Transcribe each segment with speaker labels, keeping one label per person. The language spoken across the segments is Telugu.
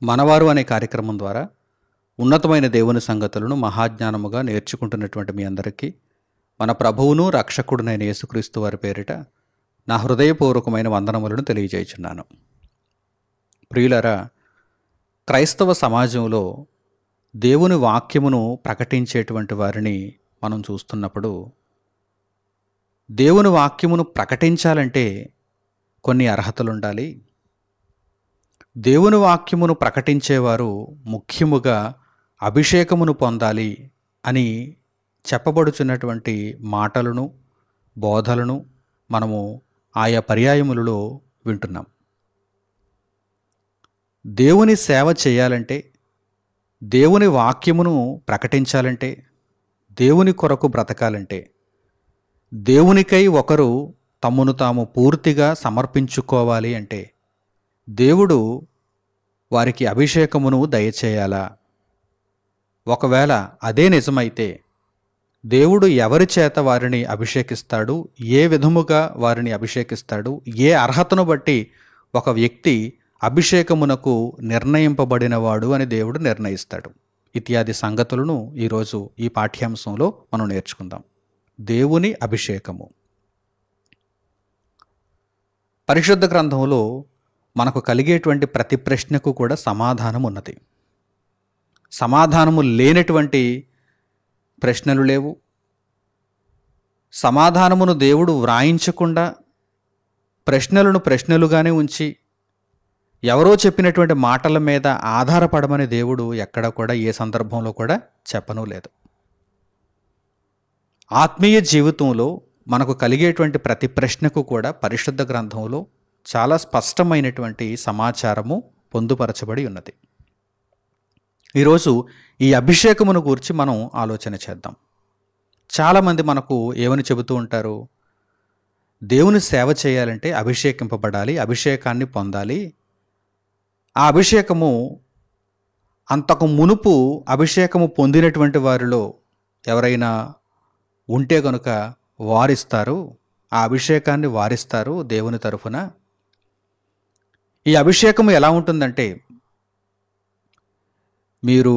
Speaker 1: మనవారు అనే కార్యక్రమం ద్వారా ఉన్నతమైన దేవుని సంగతులను మహాజ్ఞానముగా నేర్చుకుంటున్నటువంటి మీ అందరికీ మన ప్రభువును రక్షకుడునైన యేసుక్రీస్తు వారి పేరిట నా హృదయపూర్వకమైన వందనములను తెలియజేయుచున్నాను. ప్రియులారా, క్రైస్తవ సమాజంలో దేవుని వాక్యమును ప్రకటించేటువంటి వారిని మనం చూస్తున్నప్పుడు, దేవుని వాక్యమును ప్రకటించాలంటే కొన్ని అర్హతలు ఉండాలి. దేవుని వాక్యమును ప్రకటించేవారు ముఖ్యముగా అభిషేకమును పొందాలి అని చెప్పబడుచున్నటువంటి మాటలను, బోధలను మనము ఆయా పర్యాయములలో వింటున్నాం. దేవుని సేవ చేయాలంటే, దేవుని వాక్యమును ప్రకటించాలంటే, దేవుని కొరకు బ్రతకాలంటే, దేవునికై ఒకరు తమను తాము పూర్తిగా సమర్పించుకోవాలి అంటే దేవుడు వారికి అభిషేకమును దయచేయాలా? ఒకవేళ అదే నిజమైతే దేవుడు ఎవరి చేత వారిని అభిషేకిస్తాడు, ఏ విధముగా వారిని అభిషేకిస్తాడు, ఏ అర్హతను బట్టి ఒక వ్యక్తి అభిషేకమునకు నిర్ణయింపబడినవాడు అని దేవుడు నిర్ణయిస్తాడు. ఇత్యాది సంగతులను ఈరోజు ఈ పాఠ్యాంశంలో మనం నేర్చుకుందాం. దేవుని అభిషేకము. పరిశుద్ధ గ్రంథంలో మనకు కలిగేటువంటి ప్రతి ప్రశ్నకు కూడా సమాధానం ఉన్నది. సమాధానము లేనటువంటి ప్రశ్నలు లేవు. సమాధానమును దేవుడు వ్రాయించకుండా ప్రశ్నలను ప్రశ్నలుగానే ఉంచి ఎవరో చెప్పినటువంటి మాటల మీద ఆధారపడమని దేవుడు ఎక్కడ కూడా ఏ సందర్భంలో కూడా చెప్పనూ లేదు. ఆత్మీయ జీవితంలో మనకు కలిగేటువంటి ప్రతి ప్రశ్నకు కూడా పరిశుద్ధ గ్రంథంలో చాలా స్పష్టమైనటువంటి సమాచారము పొందుపరచబడి ఉన్నది. ఈరోజు ఈ అభిషేకమును గురించి మనం ఆలోచన చేద్దాం. చాలామంది మనకు ఏమని చెబుతూ ఉంటారు? దేవుని సేవ చేయాలంటే అభిషేకింపబడాలి, అభిషేకాన్ని పొందాలి. ఆ అభిషేకము అంతకు మునుపు అభిషేకము పొందినటువంటి వారిలో ఎవరైనా ఉంటే కనుక వారిస్తారు, ఆ అభిషేకాన్ని వారిస్తారు దేవుని తరఫున. ఈ అభిషేకము ఎలా ఉంటుందంటే, మీరు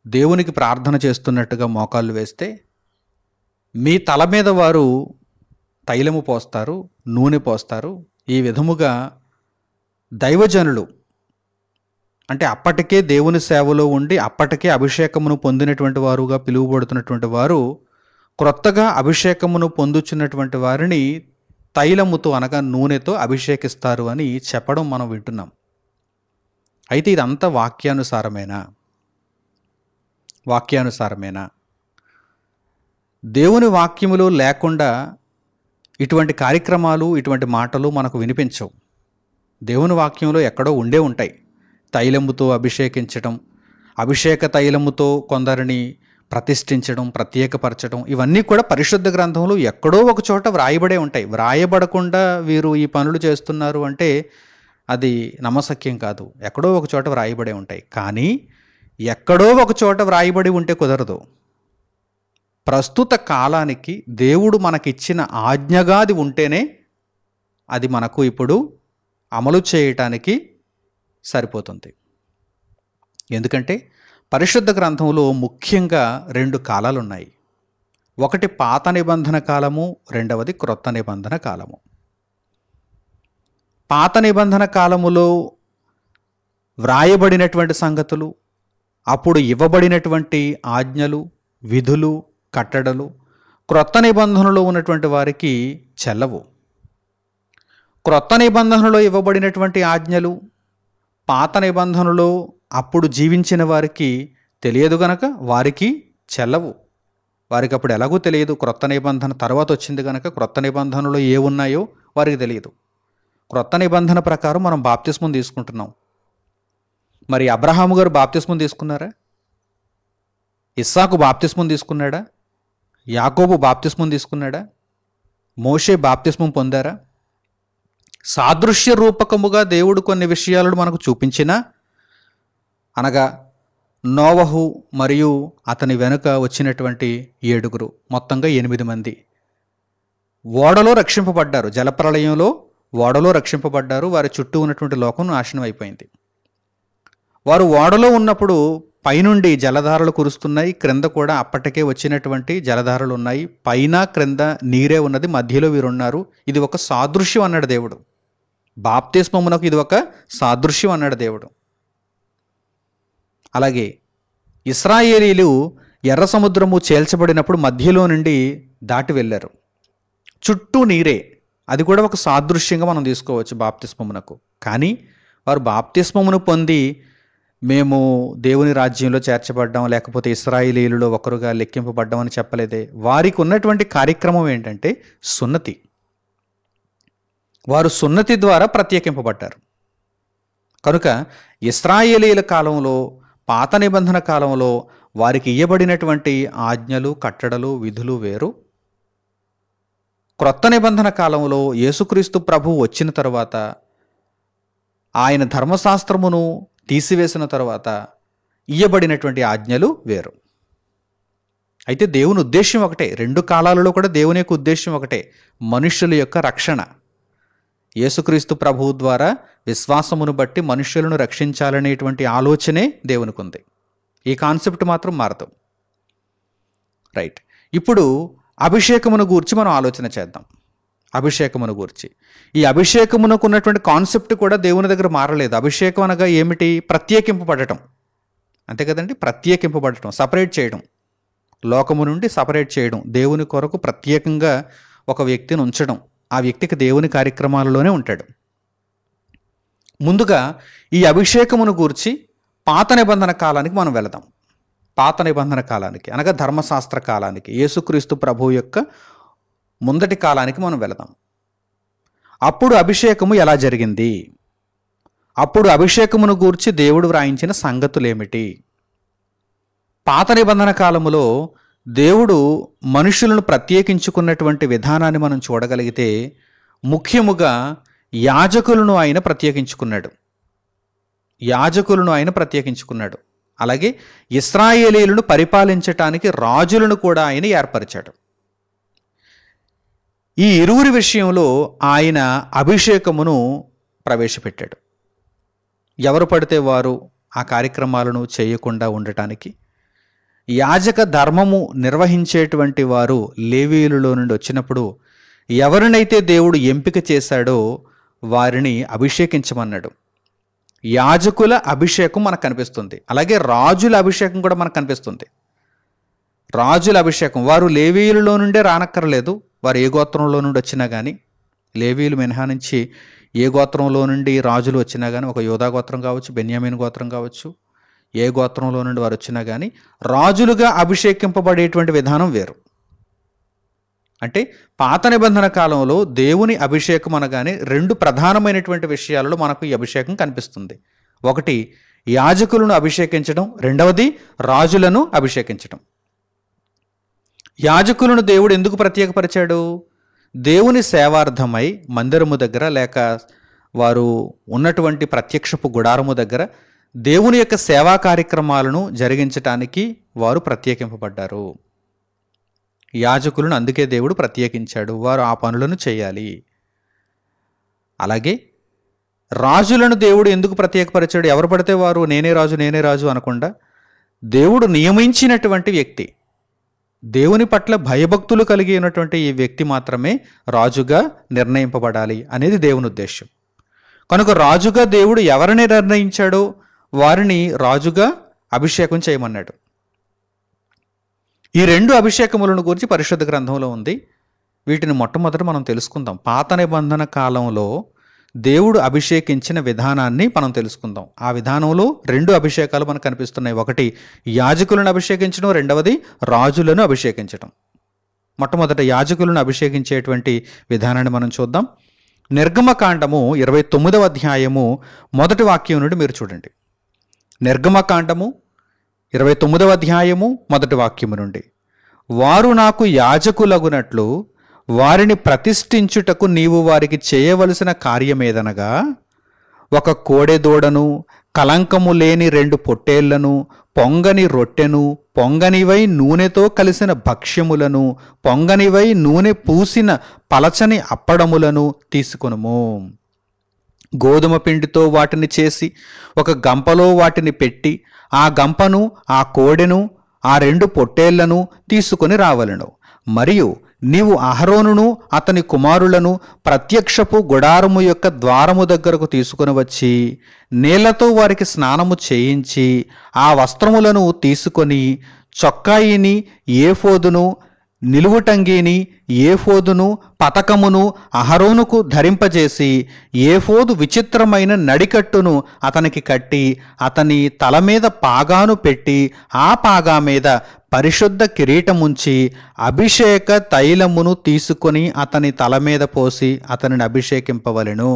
Speaker 1: దేవునికి ప్రార్థన చేస్తున్నట్టుగా మోకాళ్ళు వేస్తే మీ తల మీద వారు తైలము పోస్తారు, నూనె పోస్తారు. ఈ విధముగా దైవజనులు, అంటే అప్పటికే దేవుని సేవలో ఉండి అప్పటికే అభిషేకమును పొందినటువంటి వారుగా పిలువబడుతున్నటువంటి వారు క్రొత్తగా అభిషేకమును పొందుచున్నటువంటి వారిని తైలముతో అనగా నూనెతో అభిషేకిస్తారు అని చెప్పడం మనం వింటున్నాం. అయితే ఇదంతా వాక్యానుసారమేనా? దేవుని వాక్యములు లేకుండా ఇటువంటి కార్యక్రమాలు, ఇటువంటి మాటలు మనకు వినిపించవు. దేవుని వాక్యంలో ఎక్కడో ఉండే ఉంటాయి. తైలముతో అభిషేకించడం, అభిషేక తైలముతో కొందరిని ప్రతిష్ఠించడం, ప్రత్యేకపరచడం, ఇవన్నీ కూడా పరిశుద్ధ గ్రంథంలో ఎక్కడో ఒక చోట వ్రాయబడే ఉంటాయి. వ్రాయబడకుండా వీరు ఈ పనులు చేస్తున్నారు అంటే అది నమ్మశక్యం కాదు. ఎక్కడో ఒక చోట వ్రాయబడే ఉంటాయి. కానీ ఎక్కడో ఒక చోట వ్రాయబడి ఉంటే కుదరదు. ప్రస్తుత కాలానికి దేవుడు మనకిచ్చిన ఆజ్ఞగా అది ఉంటేనే అది మనకు ఇప్పుడు అమలు చేయటానికి సరిపోతుంది. ఎందుకంటే పరిశుద్ధ గ్రంథంలో ముఖ్యంగా 2 కాలాలు ఉన్నాయి. ఒకటి పాత నిబంధన కాలము, రెండవది క్రొత్త నిబంధన కాలము. పాత నిబంధన కాలములో వ్రాయబడినటువంటి సంగతులు, అప్పుడు ఇవ్వబడినటువంటి ఆజ్ఞలు, విధులు, కట్టడలు క్రొత్త నిబంధనలో ఉన్నటువంటి వారికి చెల్లవు. క్రొత్త నిబంధనలో ఇవ్వబడినటువంటి ఆజ్ఞలు పాత నిబంధనలో అప్పుడు జీవించిన వారికి తెలియదు గనక వారికి చెల్లవు. వారికి అప్పుడు ఎలాగూ తెలియదు. క్రొత్త నిబంధన తర్వాత వచ్చింది కనుక క్రొత్త నిబంధనలో ఏ ఉన్నాయో వారికి తెలియదు. క్రొత్త నిబంధన ప్రకారం మనం బాప్తిస్మం తీసుకుంటున్నాం. మరి అబ్రహాము గారు బాప్తిస్మం తీసుకున్నారా? ఇస్సాకు బాప్తిస్మం తీసుకున్నాడా? యాకోబు బాప్తిస్మం తీసుకున్నాడా? మోషే బాప్తిస్మం పొందారా? సాదృశ్య రూపకముగా దేవుడు కొన్ని విషయాలను మనకు చూపించినా, అనగా నోవహు మరియు అతని వెనుక వచ్చినటువంటి 7, మొత్తంగా 8 మంది, ఓడలో రక్షింపబడ్డారు, జలప్రళయంలో ఓడలో రక్షింపబడ్డారు. వారి చుట్టూ ఉన్నటువంటి లోకం నాశనం అయిపోయింది. వారు ఓడలో ఉన్నప్పుడు పైనుండి జలధారలు కురుస్తున్నాయి, క్రింద కూడా అప్పటికే వచ్చినటువంటి జలధారలు ఉన్నాయి, పైన క్రింద నీరే ఉన్నది, మధ్యలో వీరున్నారు. ఇది ఒక సాదృశ్యం అన్నాడు దేవుడు. బాప్తిస్మమునకు ఇది ఒక సాదృశ్యం అన్నాడు దేవుడు. అలాగే ఇశ్రాయేలీలు ఎర్ర సముద్రము చేల్చబడినప్పుడు మధ్యలో నుండి దాటి వెళ్ళారు, చుట్టూ నీరే. అది కూడా ఒక సాదృశ్యంగా మనం తీసుకోవచ్చు బాప్తిస్మమునకు. కానీ వారు బాప్తిస్మమును పొంది మేము దేవుని రాజ్యంలో చేర్చబడ్డాం, లేకపోతే ఇశ్రాయేలీయులలో ఒకరుగా లెక్కింపబడ్డాం అని చెప్పలేదే. వారికి ఉన్నటువంటి కార్యక్రమం ఏంటంటే సున్నతి. వారు సున్నతి ద్వారా ప్రత్యేకింపబడ్డారు. కనుక ఇశ్రాయేలీయుల కాలంలో, పాత నిబంధన కాలంలో వారికి ఇయ్యబడినటువంటి ఆజ్ఞలు, కట్టడలు, విధులు వేరు. క్రొత్త నిబంధన కాలంలో యేసుక్రీస్తు ప్రభువు వచ్చిన తర్వాత, ఆయన ధర్మశాస్త్రమును తీసివేసిన తర్వాత ఇయ్యబడినటువంటి ఆజ్ఞలు వేరు. అయితే దేవుని ఉద్దేశం ఒకటే, రెండు కాలాలలో కూడా దేవుని యొక్క ఉద్దేశం ఒకటే, మనుష్యుల యొక్క రక్షణ. యేసుక్రీస్తు ప్రభువు ద్వారా విశ్వాసమును బట్టి మనుష్యులను రక్షించాలనేటువంటి ఆలోచనే దేవునికి ఉంది. ఈ కాన్సెప్ట్ మాత్రం మారదు. రైట్. ఇప్పుడు అభిషేకమును గూర్చి మనం ఆలోచన చేద్దాం. అభిషేకమును గూర్చి, ఈ అభిషేకమునకు ఉన్నటువంటి కాన్సెప్ట్ కూడా దేవుని దగ్గర మారలేదు. అభిషేకం అనగా ఏమిటి? ప్రత్యేకింపబడటం, అంతే కదండి. ప్రత్యేకింపబడటం, సపరేట్ చేయడం, లోకము నుండి సపరేట్ చేయడం, దేవుని కొరకు ప్రత్యేకంగా ఒక వ్యక్తిని ఉంచడం. ఆ వ్యక్తికి దేవుని కార్యక్రమాలలోనే ఉంటాడు. ముందుగా ఈ అభిషేకమును గూర్చి పాత నిబంధన కాలానికి మనం వెళదాం. పాత నిబంధన కాలానికి అనగా ధర్మశాస్త్ర కాలానికి, యేసుక్రీస్తు ప్రభువు యొక్క ముందటి కాలానికి మనం వెళదాం. అప్పుడు అభిషేకము ఎలా జరిగింది? అప్పుడు అభిషేకమును గూర్చి దేవుడు వ్రాయించిన సంగతులేమిటి? పాత నిబంధన కాలములో దేవుడు మనుషులను ప్రత్యేకించుకున్నటువంటి విధానాన్ని మనం చూడగలిగితే, ముఖ్యముగా యాజకులను ఆయన ప్రత్యేకించుకున్నాడు. యాజకులను ఆయన ప్రత్యేకించుకున్నాడు. అలాగే ఇశ్రాయేలీయులను పరిపాలించటానికి రాజులను కూడా ఆయన ఏర్పరిచాడు. ఈ ఇరువురి విషయంలో ఆయన అభిషేకమును ప్రవేశపెట్టాడు. ఎవరు పడితే వారు ఆ కార్యక్రమాలను చేయకుండా ఉండటానికి, యాజక ధర్మము నిర్వహించేటువంటి వారు లేవీయులలో నుండి వచ్చినప్పుడు ఎవరినైతే దేవుడు ఎంపిక చేశాడో వారిని అభిషేకించమన్నాడు. యాజకుల అభిషేకం మనకు కనిపిస్తుంది, అలాగే రాజుల అభిషేకం కూడా మనకు కనిపిస్తుంది. రాజుల అభిషేకం, వారు లేవీయులలో నుండే రానక్కర్లేదు, వారు ఏ గోత్రంలో నుండి వచ్చినా కానీ, లేవీయులు మినహాయించి ఏ గోత్రంలో నుండి రాజులు వచ్చినా కానీ, ఒక యోధా గోత్రం కావచ్చు, బెన్యామీన్ గోత్రం కావచ్చు, ఏ గోత్రంలో నుండి వారు వచ్చినా కానీ రాజులుగా అభిషేకింపబడేటువంటి విధానం వేరు. అంటే పాత నిబంధన కాలంలో దేవుని అభిషేకం అనగానే రెండు ప్రధానమైనటువంటి విషయాలలో మనకు ఈ అభిషేకం కనిపిస్తుంది. ఒకటి యాజకులను అభిషేకించడం, రెండవది రాజులను అభిషేకించడం. యాజకులను దేవుడు ఎందుకు ప్రత్యేకపరిచాడు? దేవుని సేవార్థమై మందిరము దగ్గర, లేక వారు ఉన్నటువంటి ప్రత్యక్షపు గుడారము దగ్గర దేవుని యొక్క సేవా కార్యక్రమాలను జరిగించటానికి వారు ప్రత్యేకింపబడ్డారు. యాజకులను అందుకే దేవుడు ప్రత్యేకించాడు, వారు ఆ పనులను చేయాలి. అలాగే రాజులను దేవుడు ఎందుకు ప్రత్యేకపరిచాడు? ఎవరు పడితే వారు నేనే రాజు నేనే రాజు అనకుండా, దేవుడు నియమించినటువంటి వ్యక్తి, దేవుని పట్ల భయభక్తులు కలిగి ఉన్నటువంటి ఈ వ్యక్తి మాత్రమే రాజుగా నిర్ణయింపబడాలి అనేది దేవుని ఉద్దేశం. కనుక రాజుగా దేవుడు ఎవరిని నిర్ణయించాడో వారిని రాజుగా అభిషేకం చేయమన్నాడు. ఈ రెండు అభిషేకములను గురించి పరిశుద్ధ గ్రంథంలో ఉంది. వీటిని మొట్టమొదట మనం తెలుసుకుందాం. పాత నిబంధన కాలంలో దేవుడు అభిషేకించిన విధానాన్ని మనం తెలుసుకుందాం. ఆ విధానంలో రెండు అభిషేకాలు మనకు కనిపిస్తున్నాయి. ఒకటి యాజకులను అభిషేకించడం, రెండవది రాజులను అభిషేకించడం. మొట్టమొదట యాజకులను అభిషేకించేటువంటి విధానాన్ని మనం చూద్దాం. నిర్గమకాండము 29వ అధ్యాయము 1వ వాక్యం నుండి మీరు చూడండి. నిర్గమకాండము 29వ అధ్యాయము 1వ వాక్యము నుండి, వారు నాకు యాజకులగునట్లు వారిని ప్రతిష్ఠించుటకు నీవు వారికి చేయవలసిన కార్యమేదనగా, ఒక కోడెదూడను, కలంకము లేని 2 పొట్టేళ్లను, పొంగని రొట్టెను, పొంగనివై నూనెతో కలిసిన భక్ష్యములను, పొంగనివై నూనె పూసిన పలచని అప్పడములను తీసుకొనుము. గోధుమ పిండితో వాటిని చేసి ఒక గంపలో వాటిని పెట్టి ఆ గంపను, ఆ కోడెను, ఆ 2 పొట్టేళ్లను తీసుకొని రావలెను. మరియు నీవు అహరోనును అతని కుమారులను ప్రత్యక్షపు గుడారము యొక్క ద్వారము దగ్గరకు తీసుకొని వచ్చి నీళ్లతో వారికి స్నానము చేయించి ఆ వస్త్రములను తీసుకొని చొక్కాయిని, ఏఫోదును, నిలువుటంగీని, ఏఫోదును, పతకమును అహరోనుకు ధరింపజేసి ఏఫోదు విచిత్రమైన నడికట్టును అతనికి కట్టి అతని తల మీద పాగాను పెట్టి ఆ పాగా మీద పరిశుద్ధ కిరీటముంచి అభిషేక తైలమును తీసుకొని అతని తల మీద పోసి అతనిని అభిషేకింపవలెను.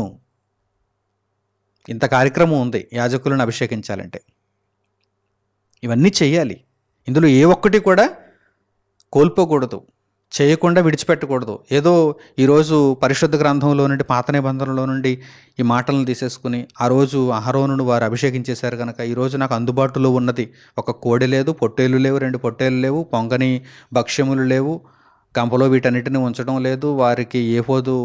Speaker 1: ఇంత కార్యక్రమం ఉంది యాజకులను అభిషేకించాలంటే. ఇవన్నీ చెయ్యాలి. ఇందులో ఏ ఒక్కటి కూడా కోల్పోకూడదు, చేయకుండా విడిచిపెట్టకూడదు. ఏదో ఈరోజు పరిశుద్ధ గ్రంథంలో నుండి, పాత నిబంధనలో నుండి ఈ మాటలను తీసేసుకుని ఆ రోజు అహరోనును వారు అభిషేకించేశారు కనుక ఈరోజు నాకు అందుబాటులో ఉన్నది ఒక కోడె లేదు, పొట్టేళ్ళు లేవు, 2 పొట్టేళ్ళు లేవు, పొంగని భక్ష్యములు లేవు, గంపలో వీటన్నిటిని ఉంచడం లేదు, వారికి ఏఫోదు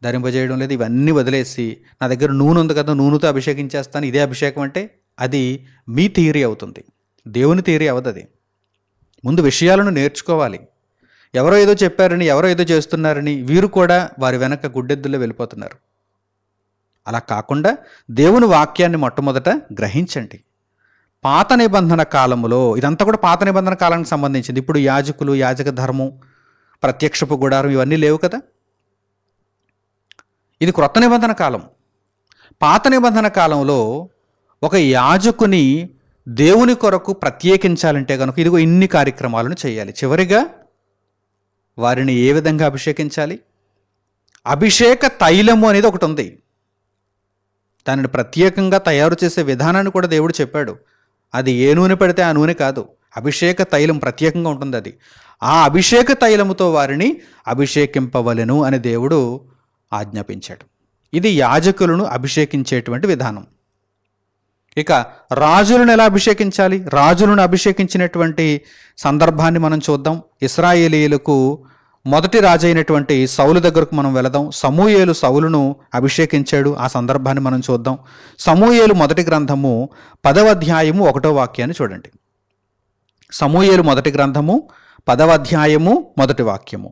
Speaker 1: ధరింపజేయడం లేదు, ఇవన్నీ వదిలేసి నా దగ్గర నూనె ఉంది కదా, నూనెతో అభిషేకించేస్తాను, ఇదే అభిషేకం అంటే అది మీ థియరీ అవుతుంది, దేవుని థియరీ అవదది. ముందు విషయాలను నేర్చుకోవాలి. ఎవరో ఏదో చెప్పారని, ఎవరో ఏదో చేస్తున్నారని వీరు కూడా వారి వెనక గుడ్డెద్దుల్లో వెళ్ళిపోతున్నారు. అలా కాకుండా దేవుని వాక్యాన్ని మొట్టమొదట గ్రహించండి. పాత నిబంధన కాలములో ఇదంతా కూడా పాత నిబంధన కాలానికి సంబంధించింది. ఇప్పుడు యాజకులు, యాజక ధర్మం, ప్రత్యక్షపు గుడారం ఇవన్నీ లేవు కదా. ఇది క్రొత్త నిబంధన కాలం. పాత నిబంధన కాలంలో ఒక యాజకుని దేవుని కొరకు ప్రత్యేకించాలంటే కనుక ఇదిగో ఇన్ని కార్యక్రమాలను చేయాలి. చివరిగా వారిని ఏ విధంగా అభిషేకించాలి? అభిషేక తైలము అనేది ఒకటి ఉంది. దానిని ప్రత్యేకంగా తయారు చేసే విధానాన్ని కూడా దేవుడు చెప్పాడు. అది ఏ నూనె పడితే ఆ నూనె కాదు, అభిషేక తైలం ప్రత్యేకంగా ఉంటుంది. అది ఆ అభిషేక తైలముతో వారిని అభిషేకింపవలెను అని దేవుడు ఆజ్ఞాపించాడు. ఇది యాజకులను అభిషేకించేటువంటి విధానం. ఇక రాజులను ఎలా అభిషేకించాలి? రాజులను అభిషేకించినటువంటి సందర్భాన్ని మనం చూద్దాం. ఇశ్రాయేలీయులకు మొదటి రాజు అయినటువంటి సౌలు దగ్గరకు మనం వెళదాం. సమూయేలు సౌలును అభిషేకించాడు. ఆ సందర్భాన్ని మనం చూద్దాం. సమూయేలు మొదటి గ్రంథము 10వ అధ్యాయము 1వ వాక్యాన్ని చూడండి. సమూయేలు మొదటి గ్రంథము 10వ అధ్యాయము 1వ వాక్యము.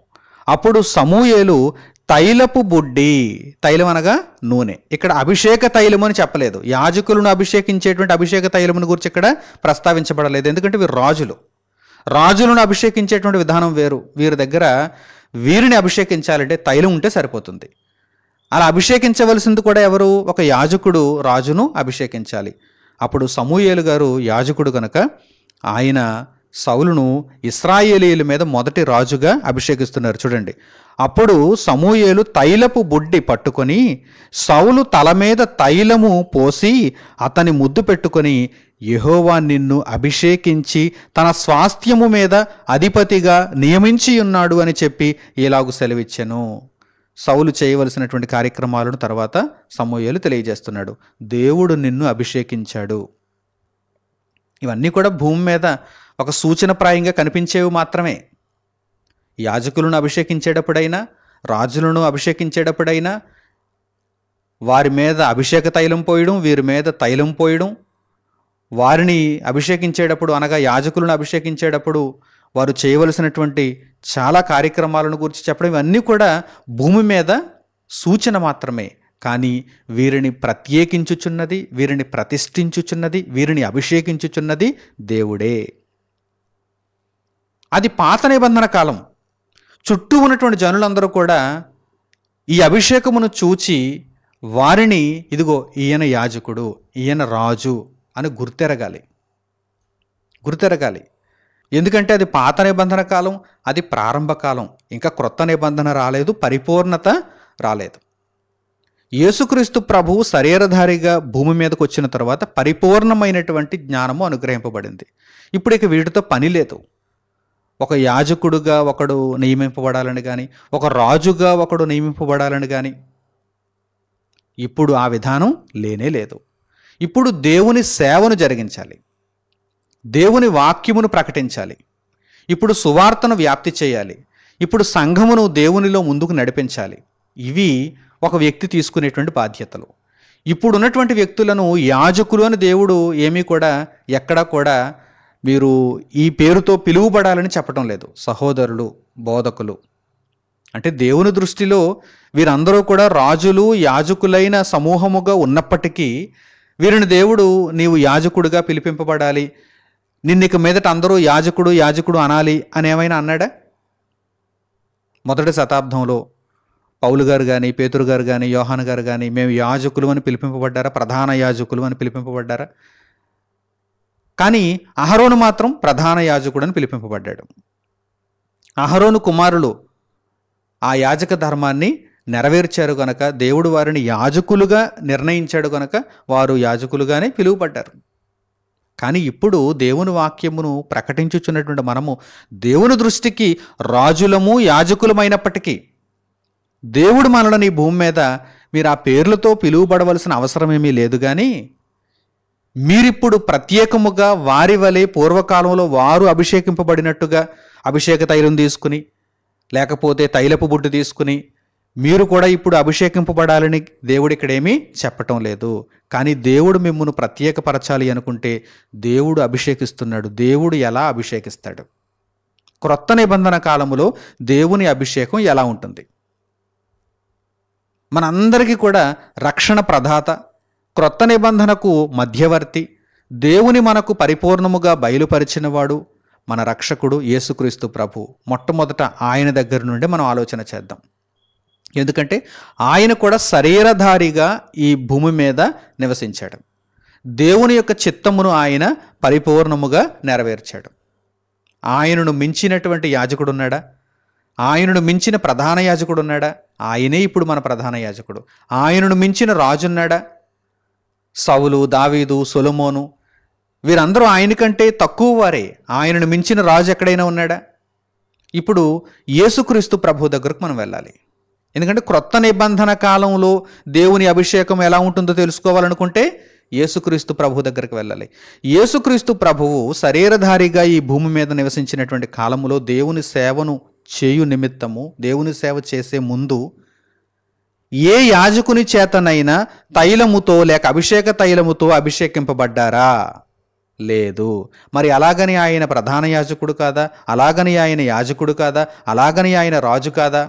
Speaker 1: అప్పుడు సమూయేలు తైలపు బుడ్డి, తైలం అనగా నూనె. ఇక్కడ అభిషేక తైలము అని చెప్పలేదు. యాజకులను అభిషేకించేటువంటి అభిషేక తైలమును గురించి ఇక్కడ ప్రస్తావించబడలేదు. ఎందుకంటే వీరు రాజులను అభిషేకించేటువంటి విధానం వేరు. వీరి దగ్గర వీరిని అభిషేకించాలంటే తైలం ఉంటే సరిపోతుంది. అలా అభిషేకించవలసింది కూడా ఎవరు? ఒక యాజకుడు రాజును అభిషేకించాలి. అప్పుడు సమూయేలు గారు యాజకుడు కనుక ఆయన సౌలును ఇశ్రాయేలీయుల మీద మొదటి రాజుగా అభిషేకిస్తున్నారు. చూడండి. అప్పుడు సమూయేలు తైలపు బుడ్డి పట్టుకొని సౌలు తల మీద తైలము పోసి అతని ముద్దు పెట్టుకొని, యెహోవా నిన్ను అభిషేకించి తన స్వాస్థ్యము మీద అధిపతిగా నియమించి ఉన్నాడు అని చెప్పి ఇలాగు సెలవిచ్చెను. సౌలు చేయవలసినటువంటి కార్యక్రమాలను తర్వాత సమూయేలు తెలియజేస్తున్నాడు. దేవుడు నిన్ను అభిషేకించాడు. ఇవన్నీ కూడా భూమి మీద ఒక సూచనప్రాయంగా కనిపించేవి మాత్రమే. యాజకులను అభిషేకించేటప్పుడైనా, రాజులను అభిషేకించేటప్పుడైనా వారి మీద అభిషేక తైలం పోయడం, వీరి మీద తైలం పోయడం, వారిని అభిషేకించేటప్పుడు అనగా యాజకులను అభిషేకించేటప్పుడు వారు చేయవలసినటువంటి చాలా కార్యక్రమాలను గురించి చెప్పడం, ఇవన్నీ కూడా భూమి మీద సూచన మాత్రమే. కానీ వీరిని ప్రత్యేకించుచున్నది, వీరిని ప్రతిష్ఠించుచున్నది, వీరిని అభిషేకించుచున్నది దేవుడే. అది పాత నిబంధన కాలం. చుట్టూ ఉన్నటువంటి జనులందరూ కూడా ఈ అభిషేకమును చూచి వారిని ఇదిగో ఈయన యాజకుడు, ఈయన రాజు అని గుర్తెరగాలి. ఎందుకంటే అది పాత నిబంధన కాలం, అది ప్రారంభ కాలం. ఇంకా క్రొత్త నిబంధన రాలేదు, పరిపూర్ణత రాలేదు. యేసుక్రీస్తు ప్రభువు శరీరధారిగా భూమి మీదకు వచ్చిన తర్వాత పరిపూర్ణమైనటువంటి జ్ఞానము అనుగ్రహింపబడింది. ఇప్పుడు ఇక వీటితో పని లేదు. ఒక యాజకుడుగా ఒకడు నియమింపబడాలని కానీ, ఒక రాజుగా ఒకడు నియమింపబడాలని కానీ, ఇప్పుడు ఆ విధానం లేనే లేదు. ఇప్పుడు దేవుని సేవను జరిగించాలి, దేవుని వాక్యమును ప్రకటించాలి, ఇప్పుడు సువార్తను వ్యాప్తి చేయాలి, ఇప్పుడు సంఘమును దేవునిలో ముందుకు నడిపించాలి. ఇవి ఒక వ్యక్తి తీసుకునేటువంటి బాధ్యతలు. ఇప్పుడు ఉన్నటువంటి వ్యక్తులను యాజకులు అని దేవుడు ఏమీ కూడా ఎక్కడా కూడా మీరు ఈ పేరుతో పిలువబడాలని చెప్పడం లేదు. సహోదరులు, బోధకులు అంటే దేవుని దృష్టిలో వీరందరూ కూడా రాజులు, యాజకులైన సమూహముగా ఉన్నప్పటికీ వీరిని దేవుడు నీవు యాజకుడిగా పిలిపింపబడాలి, నిన్నిక మీదట అందరూ యాజకుడు యాజకుడు అనాలి అని ఏమైనా అన్నాడా? మొదటి శతాబ్దంలో పౌలు గారు కానీ, పేతురు గారు కానీ, యోహాను గారు కానీ మేము యాజకులు అని పిలిపింపబడ్డారా? ప్రధాన యాజకులు అని పిలిపింపబడ్డారా? కానీ అహరోను మాత్రం ప్రధాన యాజకుడు అని పిలిపింపబడ్డాడు. అహరోను కుమారులు ఆ యాజక ధర్మాన్ని నెరవేర్చారు గనక, దేవుడు వారిని యాజకులుగా నిర్ణయించాడు గనక వారు యాజకులుగానే పిలువబడ్డారు. కానీ ఇప్పుడు దేవుని వాక్యమును ప్రకటించుచున్నటువంటి మనము దేవుని దృష్టికి రాజులము, యాజకులమైనప్పటికీ దేవుడు మనల్ని ఈ భూమి మీద మీరు ఆ పేర్లతో పిలువబడవలసిన అవసరమేమీ లేదు. కానీ మీరిప్పుడు ప్రత్యేకముగా వారి వలె పూర్వకాలంలో వారు అభిషేకింపబడినట్టుగా అభిషేక తైలం తీసుకుని, లేకపోతే తైలపు బుడ్డు తీసుకుని మీరు కూడా ఇప్పుడు అభిషేకింపబడాలని దేవుడు ఇక్కడేమీ చెప్పటం లేదు. కానీ దేవుడు మిమ్మును ప్రత్యేకపరచాలి అనుకుంటే దేవుడు అభిషేకిస్తున్నాడు. దేవుడు ఎలా అభిషేకిస్తాడు? క్రొత్త నిబంధన కాలములో దేవుని అభిషేకం ఎలా ఉంటుంది? మనందరికీ కూడా రక్షణ ప్రదాత, క్రొత్త నిబంధనకు మధ్యవర్తి, దేవుని మనకు పరిపూర్ణముగా బయలుపరిచినవాడు మన రక్షకుడు యేసుక్రీస్తు ప్రభు. మొట్టమొదట ఆయన దగ్గర నుండి మనం ఆలోచన చేద్దాం. ఎందుకంటే ఆయన కూడా శరీరధారిగా ఈ భూమి మీద నివసించాడు. దేవుని యొక్క చిత్తమును ఆయన పరిపూర్ణముగా నెరవేర్చాడు. ఆయనను మించినటువంటి యాజకుడు ఉన్నాడా? ఆయనను మించిన ప్రధాన యాజకుడు ఉన్నాడా? ఆయనే ఇప్పుడు మన ప్రధాన యాజకుడు. ఆయనను మించిన రాజున్నాడా? సౌలు, దావీదు, సొలొమోను వీరందరూ ఆయన కంటే తక్కువ వారే. ఆయనను మించిన రాజు ఎక్కడైనా ఉన్నాడా? ఇప్పుడు యేసుక్రీస్తు ప్రభు దగ్గరకు మనం వెళ్ళాలి. ఎందుకంటే క్రొత్త నిబంధన కాలంలో దేవుని అభిషేకం ఎలా ఉంటుందో తెలుసుకోవాలనుకుంటే యేసుక్రీస్తు ప్రభు దగ్గరికి వెళ్ళాలి. యేసుక్రీస్తు ప్రభువు శరీరధారిగా ఈ భూమి మీద నివసించినటువంటి కాలములో దేవుని సేవను చేయు నిమిత్తము, దేవుని సేవ చేసే ముందు ఏ యాజకుని చేతనైనా తైలముతో లేక అభిషేక తైలముతో అభిషేకింపబడ్డారా? లేదు. మరి అలాగని ఆయన ప్రధాన యాజకుడు కాదా? అలాగని ఆయన యాజకుడు కాదా? అలాగని ఆయన రాజు కాదా?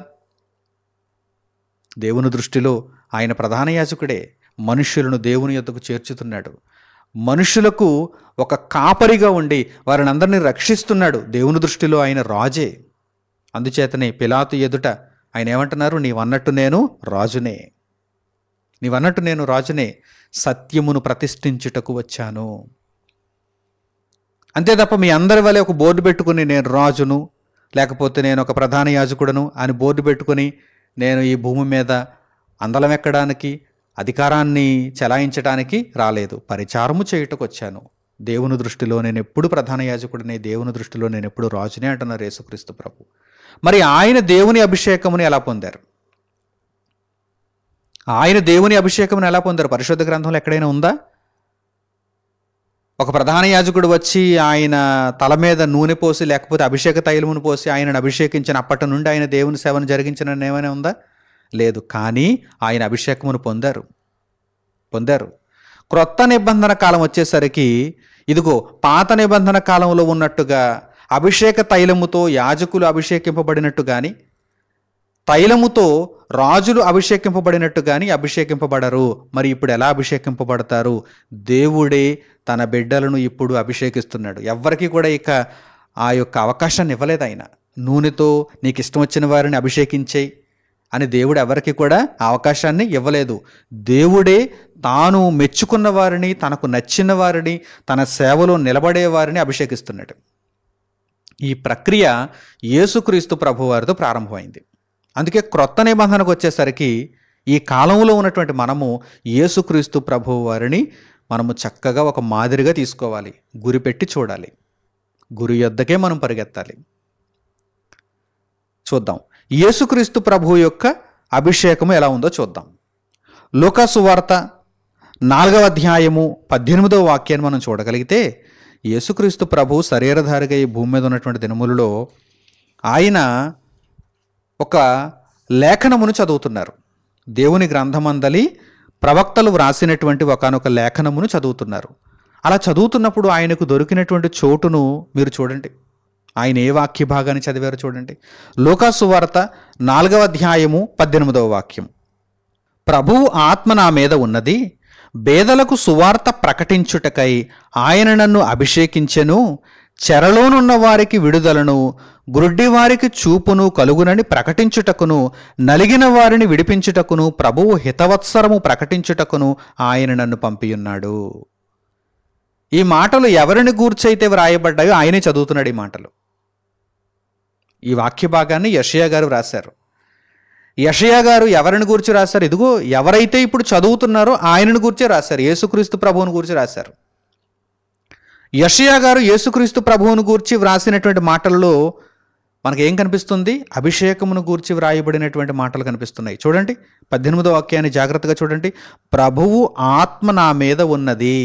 Speaker 1: దేవుని దృష్టిలో ఆయన ప్రధాన యాజకుడే. మనుష్యులను దేవుని యొద్దకు చేర్చుతున్నాడు. మనుషులకు ఒక కాపరిగా ఉండి వారిని అందరినీ రక్షిస్తున్నాడు. దేవుని దృష్టిలో ఆయన రాజే. అందుచేతనే పిలాతు ఎదుట ఆయన ఏమంటున్నారు? నీవన్నట్టు నేను రాజునే, నీవన్నట్టు నేను రాజునే, సత్యమును ప్రతిష్ఠించుటకు వచ్చాను. అంతే తప్ప మీ అందరి వలె ఒక బోర్డు పెట్టుకుని నేను రాజును, లేకపోతే నేను ఒక ప్రధాన యాజకుడను అని బోర్డు పెట్టుకుని నేను ఈ భూమి మీద అందలం ఎక్కడానికి, అధికారాన్ని చెలాయించడానికి రాలేదు. పరిచారము చేయుటకు వచ్చాను. దేవుని దృష్టిలో నేను ఎప్పుడు ప్రధాన యాజకుడినే, దేవుని దృష్టిలో నేను ఎప్పుడు రాజునే అంటున్నారు యేసుక్రీస్తు ప్రభు. మరి ఆయన దేవుని అభిషేకముని ఎలా పొందారు? ఆయన దేవుని అభిషేకముని ఎలా పొందారు? పరిశుద్ధ గ్రంథంలో ఎక్కడైనా ఉందా? ఒక ప్రధాన యాజకుడు వచ్చి ఆయన తల మీద నూనె పోసి లేకపోతే అభిషేక తైలమును పోసి ఆయనను అభిషేకించిన అప్పటి నుండి ఆయన దేవుని సేవను జరిగించిన ఏమైనా ఉందా? లేదు. కానీ ఆయన అభిషేకమును పొందారు. క్రొత్త నిబంధన కాలం వచ్చేసరికి ఇదిగో పాత నిబంధన కాలంలో ఉన్నట్టుగా అభిషేక తైలముతో యాజకులు అభిషేకింపబడినట్టు కానీ, తైలముతో రాజులు అభిషేకింపబడినట్టు కానీ అభిషేకింపబడరు. మరి ఇప్పుడు ఎలా అభిషేకింపబడతారు? దేవుడే తన బిడ్డలను ఇప్పుడు అభిషేకిస్తున్నాడు. ఎవ్వరికీ కూడా ఇక ఆ యొక్క అవకాశాన్ని ఇవ్వలేదు ఆయన. నూనెతో నీకు ఇష్టం వచ్చిన వారిని అభిషేకించేయి అని దేవుడు ఎవరికి కూడా అవకాశాన్ని ఇవ్వలేదు. దేవుడే తాను మెచ్చుకున్న వారిని, తనకు నచ్చిన వారిని, తన సేవలో నిలబడే వారిని అభిషేకిస్తున్నాడు. ఈ ప్రక్రియ యేసుక్రీస్తు ప్రభు వారితో ప్రారంభమైంది. అందుకే క్రొత్త నిబంధనకు వచ్చేసరికి ఈ కాలంలో ఉన్నటువంటి మనము యేసుక్రీస్తు ప్రభు వారిని మనము చక్కగా ఒక మాదిరిగా తీసుకోవాలి. గురి పెట్టి చూడాలి. గురి యొద్దకే మనం పరిగెత్తాలి. చూద్దాం యేసుక్రీస్తు ప్రభు యొక్క అభిషేకము ఎలా ఉందో చూద్దాం. లూకా సువార్త 4వ అధ్యాయము 18వ వాక్యాన్ని మనం చూడగలిగితే, యేసుక్రీస్తు ప్రభు శరీరధారిగా ఈ భూమి మీద ఉన్నటువంటి దినములలో ఆయన ఒక లేఖనమును చదువుతున్నారు. దేవుని గ్రంథమందలి ప్రవక్తలు వ్రాసినటువంటి ఒకానొక లేఖనమును చదువుతున్నారు. అలా చదువుతున్నప్పుడు ఆయనకు దొరికినటువంటి చోటును మీరు చూడండి. ఆయన ఏ వాక్య భాగాన్ని చదివారో చూడండి. లూకా సువార్త 4వ అధ్యాయము 18వ వాక్యం. ప్రభువు ఆత్మ నా మీద ఉన్నది, బేదలకు సువార్త ప్రకటించుటకై ఆయన నన్ను అభిషేకించెను, చెరలోనున్న వారికి విడుదలను, గుడ్డి వారికి చూపును కలుగునని ప్రకటించుటకును, నలిగిన వారిని విడిపించుటకును, ప్రభువు హితవత్సరము ప్రకటించుటకును ఆయన నన్ను పంపియున్నాడు. ఈ మాటలు ఎవరిని గూర్చైతే వ్రాయబడ్డాయో ఆయనే చదువుతున్నాడు ఈ మాటలు. ఈ వాక్య భాగాన్ని యెషయా గారు వ్రాశారు. యెషయా గారు ఎవరిని గూర్చి రాశారు? ఇదిగో ఎవరైతే ఇప్పుడు చదువుతున్నారో ఆయనను గూర్చే రాశారు. యేసుక్రీస్తు ప్రభువును గూర్చి రాశారు. యెషయా గారు యేసుక్రీస్తు ప్రభువును గూర్చి వ్రాసినటువంటి మాటల్లో మనకేం కనిపిస్తుంది? అభిషేకమును గూర్చి వ్రాయబడినటువంటి మాటలు కనిపిస్తున్నాయి. చూడండి 18వ వాక్యాన్ని జాగ్రత్తగా చూడండి. ప్రభువు ఆత్మ నా మీద ఉన్నది.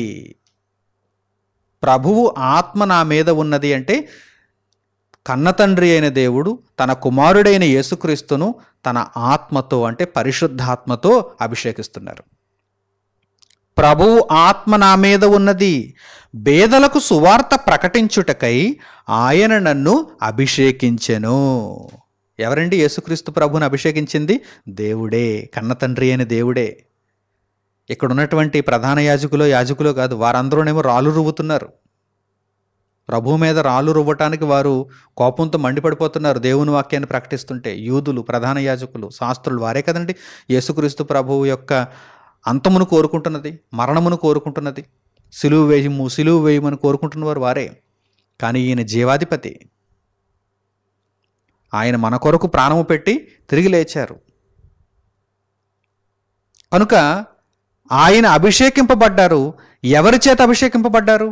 Speaker 1: ప్రభువు ఆత్మ నా మీద ఉన్నది అంటే కన్నతండ్రి అయిన దేవుడు తన కుమారుడైన యేసుక్రీస్తును తన ఆత్మతో అంటే పరిశుద్ధాత్మతో అభిషేకిస్తున్నారు. ప్రభువు ఆత్మ నా మీద ఉన్నది, బేదలకు సువార్త ప్రకటించుటకై ఆయన నన్ను అభిషేకించెను. ఎవరండి యేసుక్రీస్తు ప్రభువును అభిషేకించింది? దేవుడే, కన్నతండ్రి అయిన దేవుడే. ఇక్కడ ఉన్నటువంటి ప్రధాన యాజకులో కాదు, వారందరూనేమో రాళ్ళు రువ్వుతున్నారు. ప్రభు మీద రాళ్ళు రువ్వటానికి వారు కోపంతో మండిపడిపోతున్నారు దేవుని వాక్యాన్ని ప్రకటిస్తుంటే. యూదులు, ప్రధాన యాజకులు, శాస్త్రులు వారే కదండి యేసుక్రీస్తు ప్రభువు యొక్క అంతమును కోరుకుంటున్నది, మరణమును కోరుకుంటున్నది, సిలువ వేయమని కోరుకుంటున్నవారు వారే. కానీ ఈయన జీవాధిపతి, ఆయన మన కొరకు ప్రాణము పెట్టి తిరిగి లేచారు. కనుక ఆయన అభిషేకింపబడ్డారు. ఎవరి చేత అభిషేకింపబడ్డారు?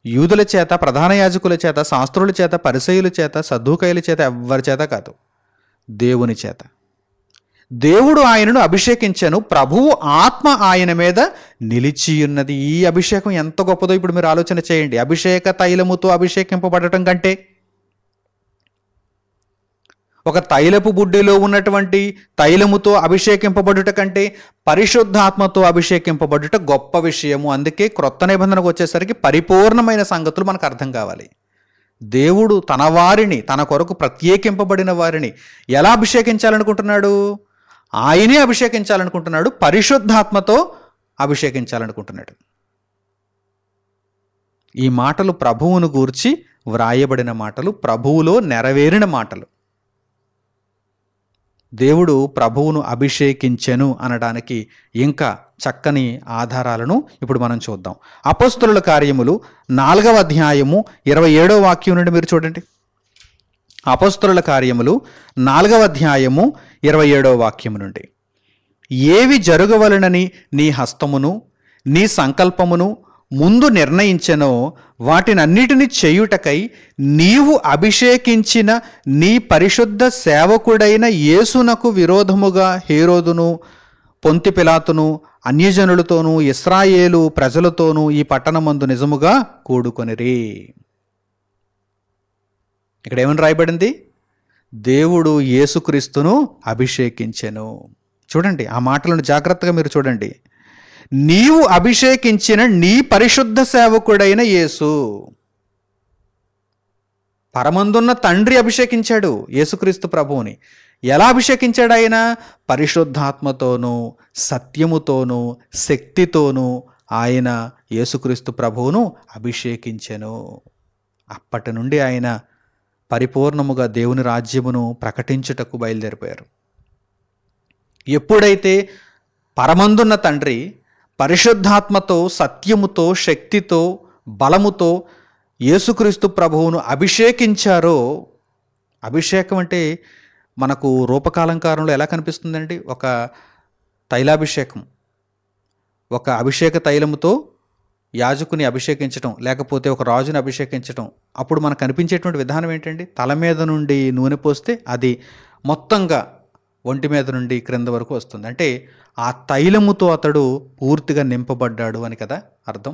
Speaker 1: యూదుల చేత, ప్రధాన యాజకుల చేత, శాస్త్రుల చేత, పరిసయ్యుల చేత, సద్దూకయ్యుల చేత, ఎవరి చేత కాదు, దేవుని చేత. దేవుడు ఆయనను అభిషేకించెను, ప్రభువు ఆత్మ ఆయన మీద నిలిచియున్నది. ఈ అభిషేకం ఎంత గొప్పదో ఇప్పుడు మీరు ఆలోచన చేయండి. అభిషేక తైలముతో అభిషేకింపబడటం కంటే, ఒక తైలపు బుడ్డిలో ఉన్నటువంటి తైలముతో అభిషేకింపబడుట కంటే పరిశుద్ధాత్మతో అభిషేకింపబడుట గొప్ప విషయము. అందుకే క్రొత్త నిబంధనకు వచ్చేసరికి పరిపూర్ణమైన సంగతులు మనకు అర్థం కావాలి. దేవుడు తన వారిని, తన కొరకు ప్రత్యేకింపబడిన వారిని ఎలా అభిషేకించాలనుకుంటున్నాడు? ఆయనే అభిషేకించాలనుకుంటున్నాడు, పరిశుద్ధాత్మతో అభిషేకించాలనుకుంటున్నాడు. ఈ మాటలు ప్రభువును గూర్చి వ్రాయబడిన మాటలు, ప్రభువులో నెరవేరిన మాటలు. దేవుడు ప్రభువును అభిషేకించెను అనడానికి ఇంకా చక్కని ఆధారాలను ఇప్పుడు మనం చూద్దాం. అపోస్తలుల కార్యములు 4వ అధ్యాయము 27వ వాక్యం నుండి మీరు చూడండి. అపోస్తలుల కార్యములు 4వ అధ్యాయము 27వ వాక్యం నుండి, ఏవి జరగవలనని నీ హస్తమును నీ సంకల్పమును ముందు నిర్ణయించెనో వాటినన్నిటిని చేయుటకై నీవు అభిషేకించిన నీ పరిశుద్ధ సేవకుడైన యేసునకు విరోధముగా హేరోదును, పొంతి పిలాతును, అన్యజనులతోనూ ఇశ్రాయేలు ప్రజలతోనూ ఈ పట్టణమందు నిజముగా కూడుకొనిరి. ఇక్కడ ఏమని రాయబడింది? దేవుడు యేసుక్రీస్తును అభిషేకించెను. చూడండి ఆ మాటలను జాగ్రత్తగా మీరు చూడండి. నీవు అభిషేకించిన నీ పరిశుద్ధ సేవకుడైన యేసు. పరమందున్న తండ్రి అభిషేకించాడు యేసుక్రీస్తు ప్రభువుని. ఎలా అభిషేకించాడు ఆయన? పరిశుద్ధాత్మతోనూ సత్యముతోనూ శక్తితోనూ ఆయన యేసుక్రీస్తు ప్రభువును అభిషేకించెను. అప్పటి నుండి ఆయన పరిపూర్ణముగా దేవుని రాజ్యమును ప్రకటించుటకు బయలుదేరిపోయారు. ఎప్పుడైతే పరమందున్న తండ్రి పరిశుద్ధాత్మతో, సత్యముతో, శక్తితో, బలముతో యేసుక్రీస్తు ప్రభువును అభిషేకించారో, అభిషేకం అంటే మనకు రూపకాలంకారంలో ఎలా కనిపిస్తుందండి? ఒక తైలాభిషేకం, ఒక అభిషేక తైలముతో యాజకుని అభిషేకించటం, లేకపోతే ఒక రాజుని అభిషేకించటం. అప్పుడు మనకు కనిపించేటువంటి విధానం ఏంటండి? తల మీద నుండి నూనె పోస్తే అది మొత్తంగా ఒంటి మీద నుండి క్రింద వరకు వస్తుంది. అంటే ఆ తైలముతో అతడు పూర్తిగా నింపబడ్డాడు అని కదా అర్థం.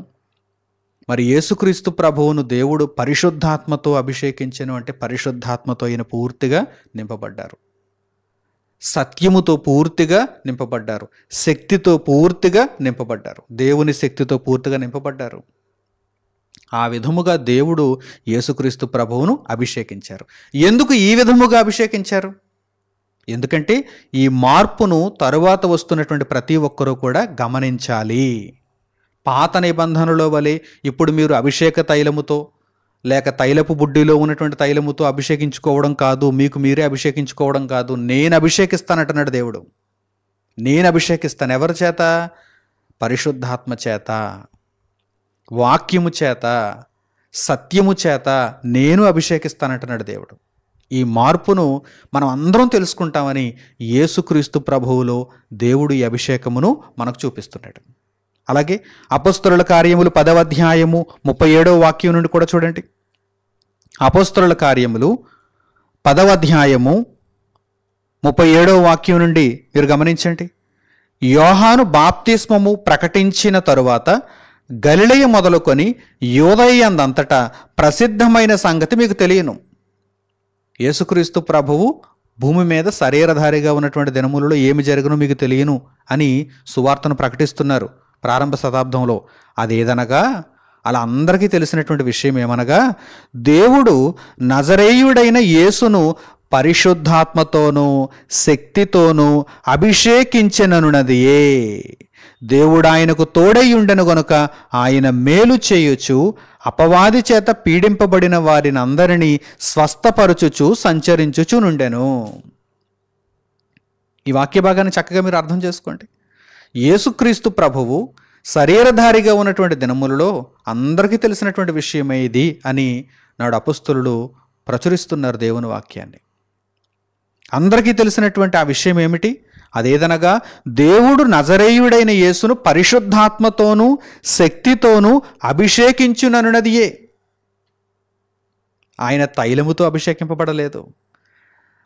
Speaker 1: మరి యేసుక్రీస్తు ప్రభువును దేవుడు పరిశుద్ధాత్మతో అభిషేకించెను అంటే పరిశుద్ధాత్మతో ఈయన పూర్తిగా నింపబడ్డారు, సత్యముతో పూర్తిగా నింపబడ్డారు, శక్తితో పూర్తిగా నింపబడ్డారు, దేవుని శక్తితో పూర్తిగా నింపబడ్డారు. ఆ విధముగా దేవుడు యేసుక్రీస్తు ప్రభువును అభిషేకించారు. ఎందుకు ఈ విధముగా అభిషేకించారు? ఎందుకంటే ఈ మార్పును తరువాత వస్తున్నటువంటి ప్రతి ఒక్కరూ కూడా గమనించాలి. పాత నిబంధనలో వలె ఇప్పుడు మీరు అభిషేక తైలముతో లేక తైలపు బుడ్డిలో ఉన్నటువంటి తైలముతో అభిషేకించుకోవడం కాదు, మీకు మీరే అభిషేకించుకోవడం కాదు. నేను అభిషేకిస్తానంటున్నాడు దేవుడు. నేను అభిషేకిస్తాను. ఎవరి చేత? పరిశుద్ధాత్మ చేత, వాక్యము చేత, సత్యము చేత నేను అభిషేకిస్తానంటున్నాడు దేవుడు. ఈ మార్పును మనం అందరం తెలుసుకుంటామని యేసుక్రీస్తు ప్రభువులో దేవుడు ఈ అభిషేకమును మనకు చూపిస్తున్నాడు. అలాగే అపొస్తలుల కార్యములు 10వ అధ్యాయము 37వ వాక్యం నుండి కూడా చూడండి. అపొస్తలుల కార్యములు 10వ అధ్యాయము 37వ వాక్యం నుండి మీరు గమనించండి. యోహాను బాప్తిస్మము ప్రకటించిన తరువాత గలిలయ మొదలుకొని యూదయయందంతటా ప్రసిద్ధమైన సంగతి మీకు తెలియను. యేసుక్రీస్తు ప్రభువు భూమి మీద శరీరధారిగా ఉన్నటువంటి దినములలో ఏమి జరుగునో మీకు తెలియను అని సువార్తను ప్రకటిస్తున్నారు ప్రారంభ శతాబ్దంలో. అదేదనగా అలా అందరికీ తెలిసినటువంటి విషయం ఏమనగా, దేవుడు నజరేయుడైన యేసును పరిశుద్ధాత్మతోనూ శక్తితోనూ అభిషేకించెననున్నదియే. దేవుడు ఆయనకు తోడై ఉండెను గనుక ఆయన మేలు చేయుచు అపవాది చేత పీడింపబడిన వారిని అందరినీ స్వస్థపరచుచు సంచరించుచు నుండెను. ఈ వాక్య భాగాన్ని చక్కగా మీరు అర్థం చేసుకోండి. యేసుక్రీస్తు ప్రభువు శరీరధారిగా ఉన్నటువంటి దినములలో అందరికీ తెలిసినటువంటి విషయమే ఇది అని నాడు అపొస్తలులు ప్రచురిస్తున్నారు దేవుని వాక్యాన్ని. అందరికీ తెలిసినటువంటి ఆ విషయం ఏమిటి? అదేదనగా దేవుడు నజరేయుడైన యేసును పరిశుద్ధాత్మతోనూ శక్తితోనూ అభిషేకించుననున్నదియే. ఆయన తైలముతో అభిషేకింపబడలేదు.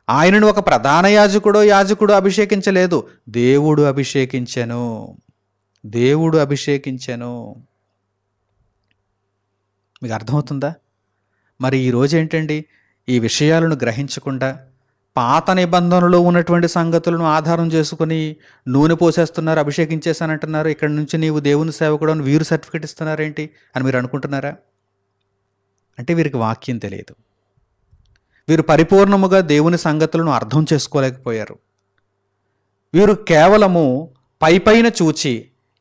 Speaker 1: ఆయనను ఒక ప్రధాన యాజకుడో అభిషేకించలేదు. దేవుడు అభిషేకించెను. దేవుడు అభిషేకించెను. మీకు అర్థమవుతుందా? మరి ఈరోజు ఏంటండి, ఈ విషయాలను గ్రహించకుండా పాత నిబంధనలో ఉన్నటువంటి సంగతులను ఆధారం చేసుకుని నూనె పోసేస్తున్నారు, అభిషేకించేశానంటున్నారు, ఇక్కడ నుంచి నీవు దేవుని సేవకుడు అని వీరు సర్టిఫికెట్ ఇస్తున్నారేంటి అని మీరు అనుకుంటున్నారా? అంటే వీరికి వాక్యం తెలియదు. వీరు పరిపూర్ణముగా దేవుని సంగతులను అర్థం చేసుకోలేకపోయారు. వీరు కేవలము పైపైన చూచి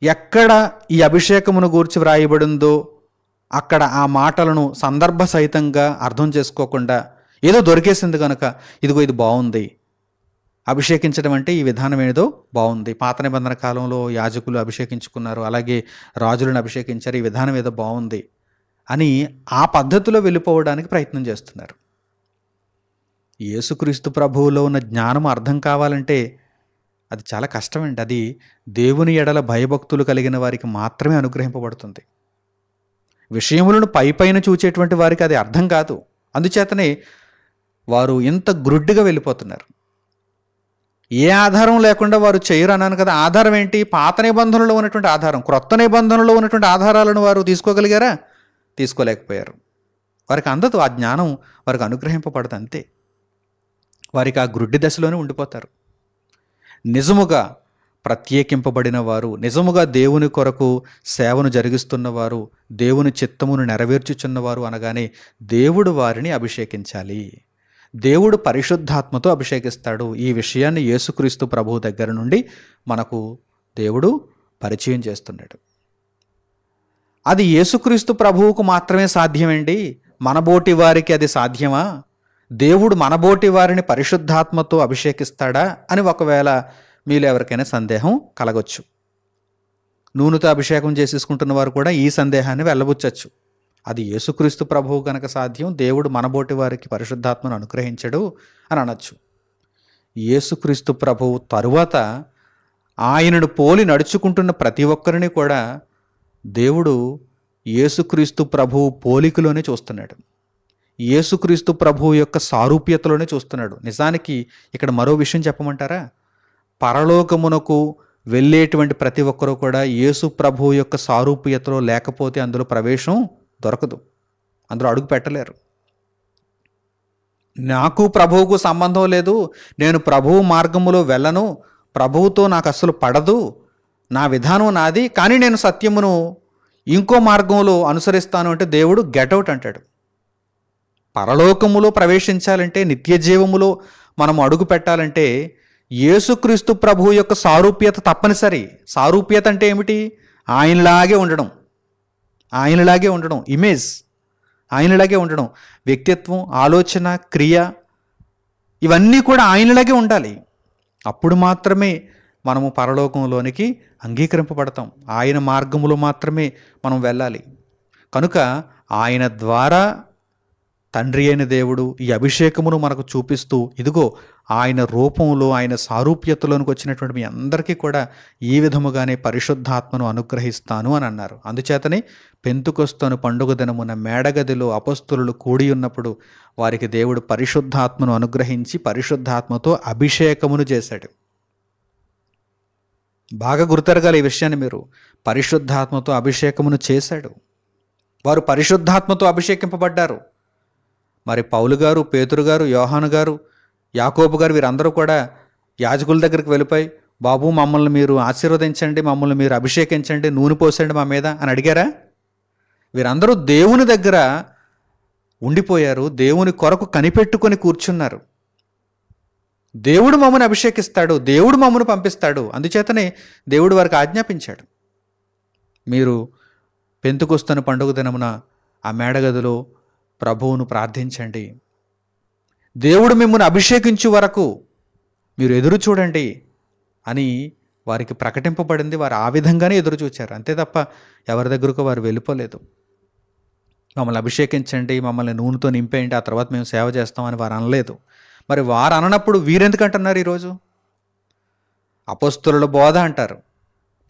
Speaker 1: ఎక్కడ ఈ అభిషేకమును గూర్చి వ్రాయబడిందో అక్కడ ఆ మాటలను సందర్భ సహితంగా అర్థం చేసుకోకుండా ఏదో దొరికేసింది కనుక ఇదిగో ఇది బాగుంది, అభిషేకించడం అంటే ఈ విధానం ఏదో బాగుంది, పాత నిబంధన కాలంలో యాజకులు అభిషేకించుకున్నారు, అలాగే రాజులను అభిషేకించారు, ఈ విధానం ఏదో బాగుంది అని ఆ పద్ధతిలో వెళ్ళిపోవడానికి ప్రయత్నం చేస్తున్నారు. యేసుక్రీస్తు ప్రభువులో ఉన్న జ్ఞానం అర్థం కావాలంటే అది చాలా కష్టమండి. అది దేవుని ఎడల భయభక్తులు కలిగిన వారికి మాత్రమే అనుగ్రహింపబడుతుంది. విషయములను పైపైన చూచేటువంటి వారికి అది అర్థం కాదు. అందుచేతనే వారు ఇంత గ్రుడ్డిగా వెళ్ళిపోతున్నారు. ఏ ఆధారం లేకుండా వారు చేయరు అన్నాను కదా. ఆధారం ఏంటి? పాత నిబంధనలో ఉన్నటువంటి ఆధారం. క్రొత్త నిబంధనలో ఉన్నటువంటి ఆధారాలను వారు తీసుకోగలిగారా? తీసుకోలేకపోయారు. వారికి అందదు, ఆ జ్ఞానం వారికి అనుగ్రహింపబడదు, అంతే. వారికి ఆ గ్రుడ్డి దశలోనే ఉండిపోతారు. నిజముగా ప్రత్యేకింపబడిన వారు, నిజముగా దేవుని కొరకు సేవను జరిగిస్తున్నవారు, దేవుని చిత్తమును నెరవేర్చుచున్నవారు అనగానే దేవుడు వారిని అభిషేకించాలి. దేవుడు పరిశుద్ధాత్మతో అభిషేకిస్తాడు. ఈ విషయాన్ని యేసుక్రీస్తు ప్రభువు దగ్గర నుండి మనకు దేవుడు పరిచయం చేస్తున్నాడు. అది యేసుక్రీస్తు ప్రభువుకు మాత్రమే సాధ్యమండి. మనబోటి వారికి అది సాధ్యమా? దేవుడు మనబోటి వారిని పరిశుద్ధాత్మతో అభిషేకిస్తాడా అని ఒకవేళ మీలో ఎవరికైనా సందేహం కలగొచ్చు. నూనెతో అభిషేకం చేసేసుకుంటున్న వారు కూడా ఈ సందేహాన్ని వెళ్ళబుచ్చచ్చు. అది యేసుక్రీస్తు ప్రభువు కనుక సాధ్యం, దేవుడు మనబోటి వారికి పరిశుద్ధాత్మను అనుగ్రహించడు అని అనొచ్చు. యేసుక్రీస్తు ప్రభువు తరువాత ఆయనను పోలి నడుచుకుంటున్న ప్రతి ఒక్కరిని కూడా దేవుడు యేసుక్రీస్తు ప్రభువు పోలికలోనే చూస్తున్నాడు. యేసుక్రీస్తు ప్రభువు యొక్క సారూప్యతలోనే చూస్తున్నాడు. నిజానికి ఇక్కడ మరో విషయం చెప్పమంటారా? పరలోకమునకు వెళ్ళేటువంటి ప్రతి ఒక్కరూ కూడా యేసు ప్రభువు యొక్క సారూప్యతలో లేకపోతే అందులో ప్రవేశం దొరకదు, అందులో అడుగు పెట్టలేరు. నాకు ప్రభువుకు సంబంధం లేదు, నేను ప్రభువు మార్గములో వెళ్ళను, ప్రభువుతో నాకు అస్సలు పడదు, నా విధానం నాది, కానీ నేను సత్యమును ఇంకో మార్గంలో అనుసరిస్తాను అంటే దేవుడు గెట్అవుట్ అంటాడు. పరలోకములో ప్రవేశించాలంటే, నిత్య జీవములో మనం అడుగు పెట్టాలంటే యేసుక్రీస్తు ప్రభువు యొక్క సారూప్యత తప్పనిసరి. సారూప్యత అంటే ఏమిటి? ఆయనలాగే ఉండడం, ఆయనలాగే ఉండడం, ఇమేజ్ ఆయనలాగే ఉండడం, వ్యక్తిత్వం, ఆలోచన, క్రియ ఇవన్నీ కూడా ఆయనలాగే ఉండాలి. అప్పుడు మాత్రమే మనము పరలోకంలోనికి అంగీకరింపబడతాం. ఆయన మార్గములో మాత్రమే మనం వెళ్ళాలి. కనుక ఆయన ద్వారా తండ్రి అయిన దేవుడు ఈ అభిషేకమును మనకు చూపిస్తూ, ఇదిగో ఆయన రూపంలో, ఆయన సారూప్యతలోనికి వచ్చినటువంటి మీ అందరికీ కూడా ఈ విధముగానే పరిశుద్ధాత్మను అనుగ్రహిస్తాను అని అన్నారు. అందుచేతనే పెంతుకొస్తను పండుగ దినమున మేడగదిలో అపొస్తలులు కూడి ఉన్నప్పుడు వారికి దేవుడు పరిశుద్ధాత్మను అనుగ్రహించి పరిశుద్ధాత్మతో అభిషేకమును చేశాడు. బాగా గుర్తెరగాలి ఈ విషయాన్ని మీరు. పరిశుద్ధాత్మతో అభిషేకమును చేశాడు. వారు పరిశుద్ధాత్మతో అభిషేకింపబడ్డారు. మరి పౌలు గారు, పేతురు గారు, యోహాను గారు, యాకోబు గారు వీరందరూ కూడా యాజకుల దగ్గరికి వెళ్ళిపోయి, బాబు మమ్మల్ని మీరు ఆశీర్వదించండి, మమ్మల్ని మీరు అభిషేకించండి, నూనె పోసండి మా మీద అని అడిగారా? వీరందరూ దేవుని దగ్గర ఉండిపోయారు, దేవుని కొరకు కనిపెట్టుకొని కూర్చున్నారు. దేవుడు మమ్మల్ని అభిషేకిస్తాడు, దేవుడు మమ్మల్ని పంపిస్తాడు. అందుచేతనే దేవుడు వారికి ఆజ్ఞాపించాడు, మీరు పెంతుకొస్తున్న పండుగ దినమున ఆ మేడగదిలో ప్రభువును ప్రార్థించండి, దేవుడు మిమ్మల్ని అభిషేకించు వరకు మీరు ఎదురు చూడండి అని వారికి ప్రకటింపబడింది. వారు ఆ విధంగానే ఎదురు చూచారు, అంతే తప్ప ఎవరి దగ్గరకు వారు వెళ్ళిపోలేదు. మమ్మల్ని అభిషేకించండి, మమ్మల్ని నూనెతో నింపేయండి, ఆ తర్వాత మేము సేవ చేస్తామని వారు అనలేదు. మరి వారు అననప్పుడు వీరెందుకంటున్నారు? ఈరోజు అపొస్తలుల బోధ అంటారు,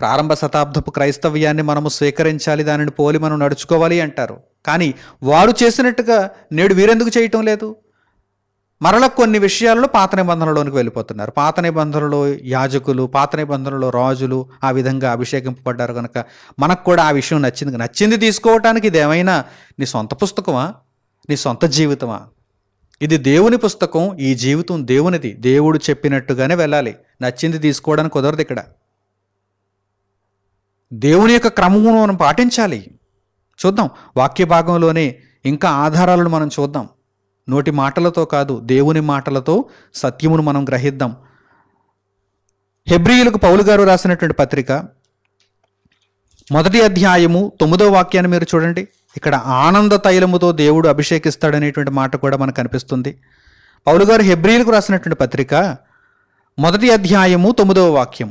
Speaker 1: ప్రారంభ శతాబ్దపు క్రైస్తవ్యాన్ని మనము స్వీకరించాలి, దానిని పోలి మనం నడుచుకోవాలి అంటారు. కానీ వారు చేసినట్టుగా నేడు వీరెందుకు చేయటం లేదు? మరల కొన్ని విషయాల్లో పాత నిబంధనలోనికి వెళ్ళిపోతున్నారు. పాత నిబంధనలో యాజకులు, పాత నిబంధనలో రాజులు ఆ విధంగా అభిషేకింపబడ్డారు కనుక మనకు కూడా ఆ విషయం నచ్చింది తీసుకోవటానికి ఇది ఏమైనా నీ సొంత పుస్తకమా, నీ సొంత జీవితమా? ఇది దేవుని పుస్తకం, ఈ జీవితం దేవునిది. దేవుడు చెప్పినట్టుగానే వెళ్ళాలి, నచ్చింది తీసుకోవడానికి కుదరదు. ఇక్కడ దేవుని యొక్క క్రమమును మనం పాటించాలి. చూద్దాం, వాక్య భాగంలోనే ఇంకా ఆధారాలను మనం చూద్దాం. నోటి మాటలతో కాదు, దేవుని మాటలతో సత్యమును మనం గ్రహిద్దాం. హెబ్రీయులకు పౌలు గారు రాసినటువంటి పత్రిక 1వ అధ్యాయము 9వ వాక్యాన్ని మీరు చూడండి. ఇక్కడ ఆనంద తైలముతో దేవుడు అభిషేకిస్తాడనేటువంటి మాట కూడా మనకు కనిపిస్తుంది. పౌలు గారు హెబ్రీయులకు రాసినటువంటి పత్రిక 1వ అధ్యాయము 9వ వాక్యం,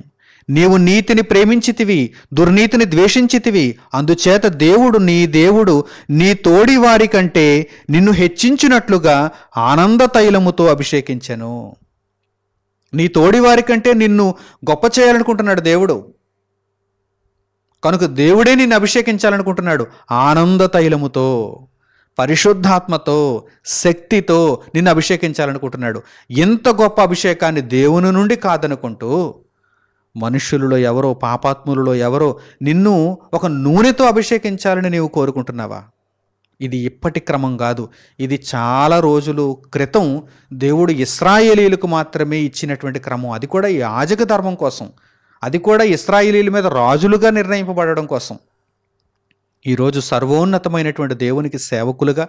Speaker 1: నీవు నీతిని ప్రేమించితివి, దుర్నీతిని ద్వేషించితివి, అందుచేత దేవుడు నీ తోడి వారి కంటే నిన్ను హెచ్చించినట్లుగా ఆనంద తైలముతో అభిషేకించెను. నీ తోడి వారి కంటే నిన్ను గొప్ప చేయాలనుకుంటున్నాడు దేవుడు. కనుక దేవుడే నిన్ను అభిషేకించాలనుకుంటున్నాడు. ఆనంద తైలముతో, పరిశుద్ధాత్మతో, శక్తితో నిన్ను అభిషేకించాలనుకుంటున్నాడు. ఇంత గొప్ప అభిషేకాన్ని దేవుని నుండి కాదనుకుంటూ మనుష్యులలో ఎవరో, పాపాత్ములలో ఎవరో నిన్ను ఒక నూనెతో అభిషేకించాలని నీవు కోరుకుంటున్నావా? ఇది ఇప్పటి క్రమం కాదు. ఇది చాలా రోజులు క్రితం దేవుడు ఇశ్రాయేలీయులకు మాత్రమే ఇచ్చినటువంటి క్రమం. అది కూడా యాజక ధర్మం కోసం, అది కూడా ఇశ్రాయేలీయుల మీద రాజులుగా నిర్ణయింపబడడం కోసం. ఈరోజు సర్వోన్నతమైనటువంటి దేవునికి సేవకులుగా,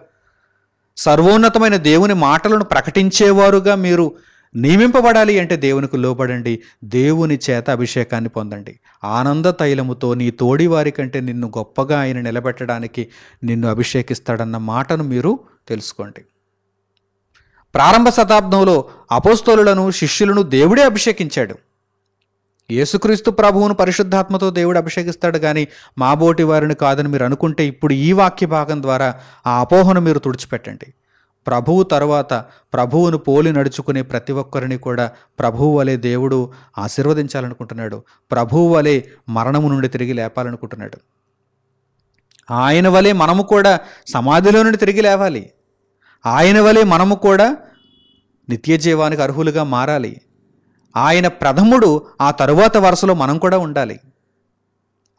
Speaker 1: సర్వోన్నతమైన దేవుని మాటలను ప్రకటించేవారుగా మీరు నియమింపబడాలి అంటే దేవునికి లోబడండి, దేవుని చేత అభిషేకాన్ని పొందండి. ఆనంద తైలముతో నీ తోడి వారి కంటే నిన్ను గొప్పగా ఆయన నిలబెట్టడానికి నిన్ను అభిషేకిస్తాడన్న మాటను మీరు తెలుసుకోండి. ప్రారంభ శతాబ్దంలో అపోస్తలులను, శిష్యులను దేవుడే అభిషేకించాడు. యేసుక్రీస్తు ప్రభువును పరిశుద్ధాత్మతో దేవుడు అభిషేకిస్తాడు, కానీ మాబోటి వారిని కాదని మీరు అనుకుంటే ఇప్పుడు ఈ వాక్య భాగం ద్వారా ఆ అపోహను మీరు తుడిచిపెట్టండి. ప్రభువు తరువాత ప్రభువును పోలి నడుచుకునే ప్రతి ఒక్కరిని కూడా ప్రభువు వలె దేవుడు ఆశీర్వదించాలనుకుంటున్నాడు. ప్రభువు వలె మరణము నుండి తిరిగి లేపాలనుకుంటున్నాడు. ఆయన వలె మనము కూడా సమాధిలో నుండి తిరిగి లేవాలి. ఆయన వలె మనము కూడా నిత్య జీవానికి అర్హులుగా మారాలి. ఆయన ప్రథముడు, ఆ తరువాత వరుసలో మనం కూడా ఉండాలి.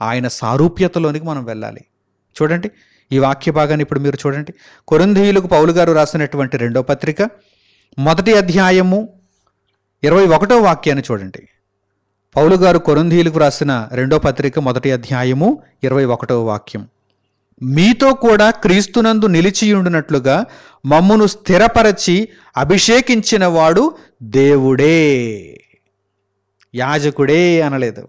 Speaker 1: ఆయన సారూప్యతలోనికి మనం వెళ్ళాలి. చూడండి ఈ వాక్య భాగాన్ని ఇప్పుడు మీరు చూడండి. కొరింథీయులకు పౌలు గారు రాసినటువంటి 2వ పత్రిక 1వ అధ్యాయము 21వ వాక్యాన్ని చూడండి. పౌలు గారు కొరింథీయులకు రాసిన 2వ పత్రిక 1వ అధ్యాయము 21వ వాక్యం. మీతో కూడా క్రీస్తునందు నిలిచియుండునట్లుగా మమ్మును స్థిరపరచి అభిషేకించిన వాడు దేవుడే. యాజకుడే అనలేదు.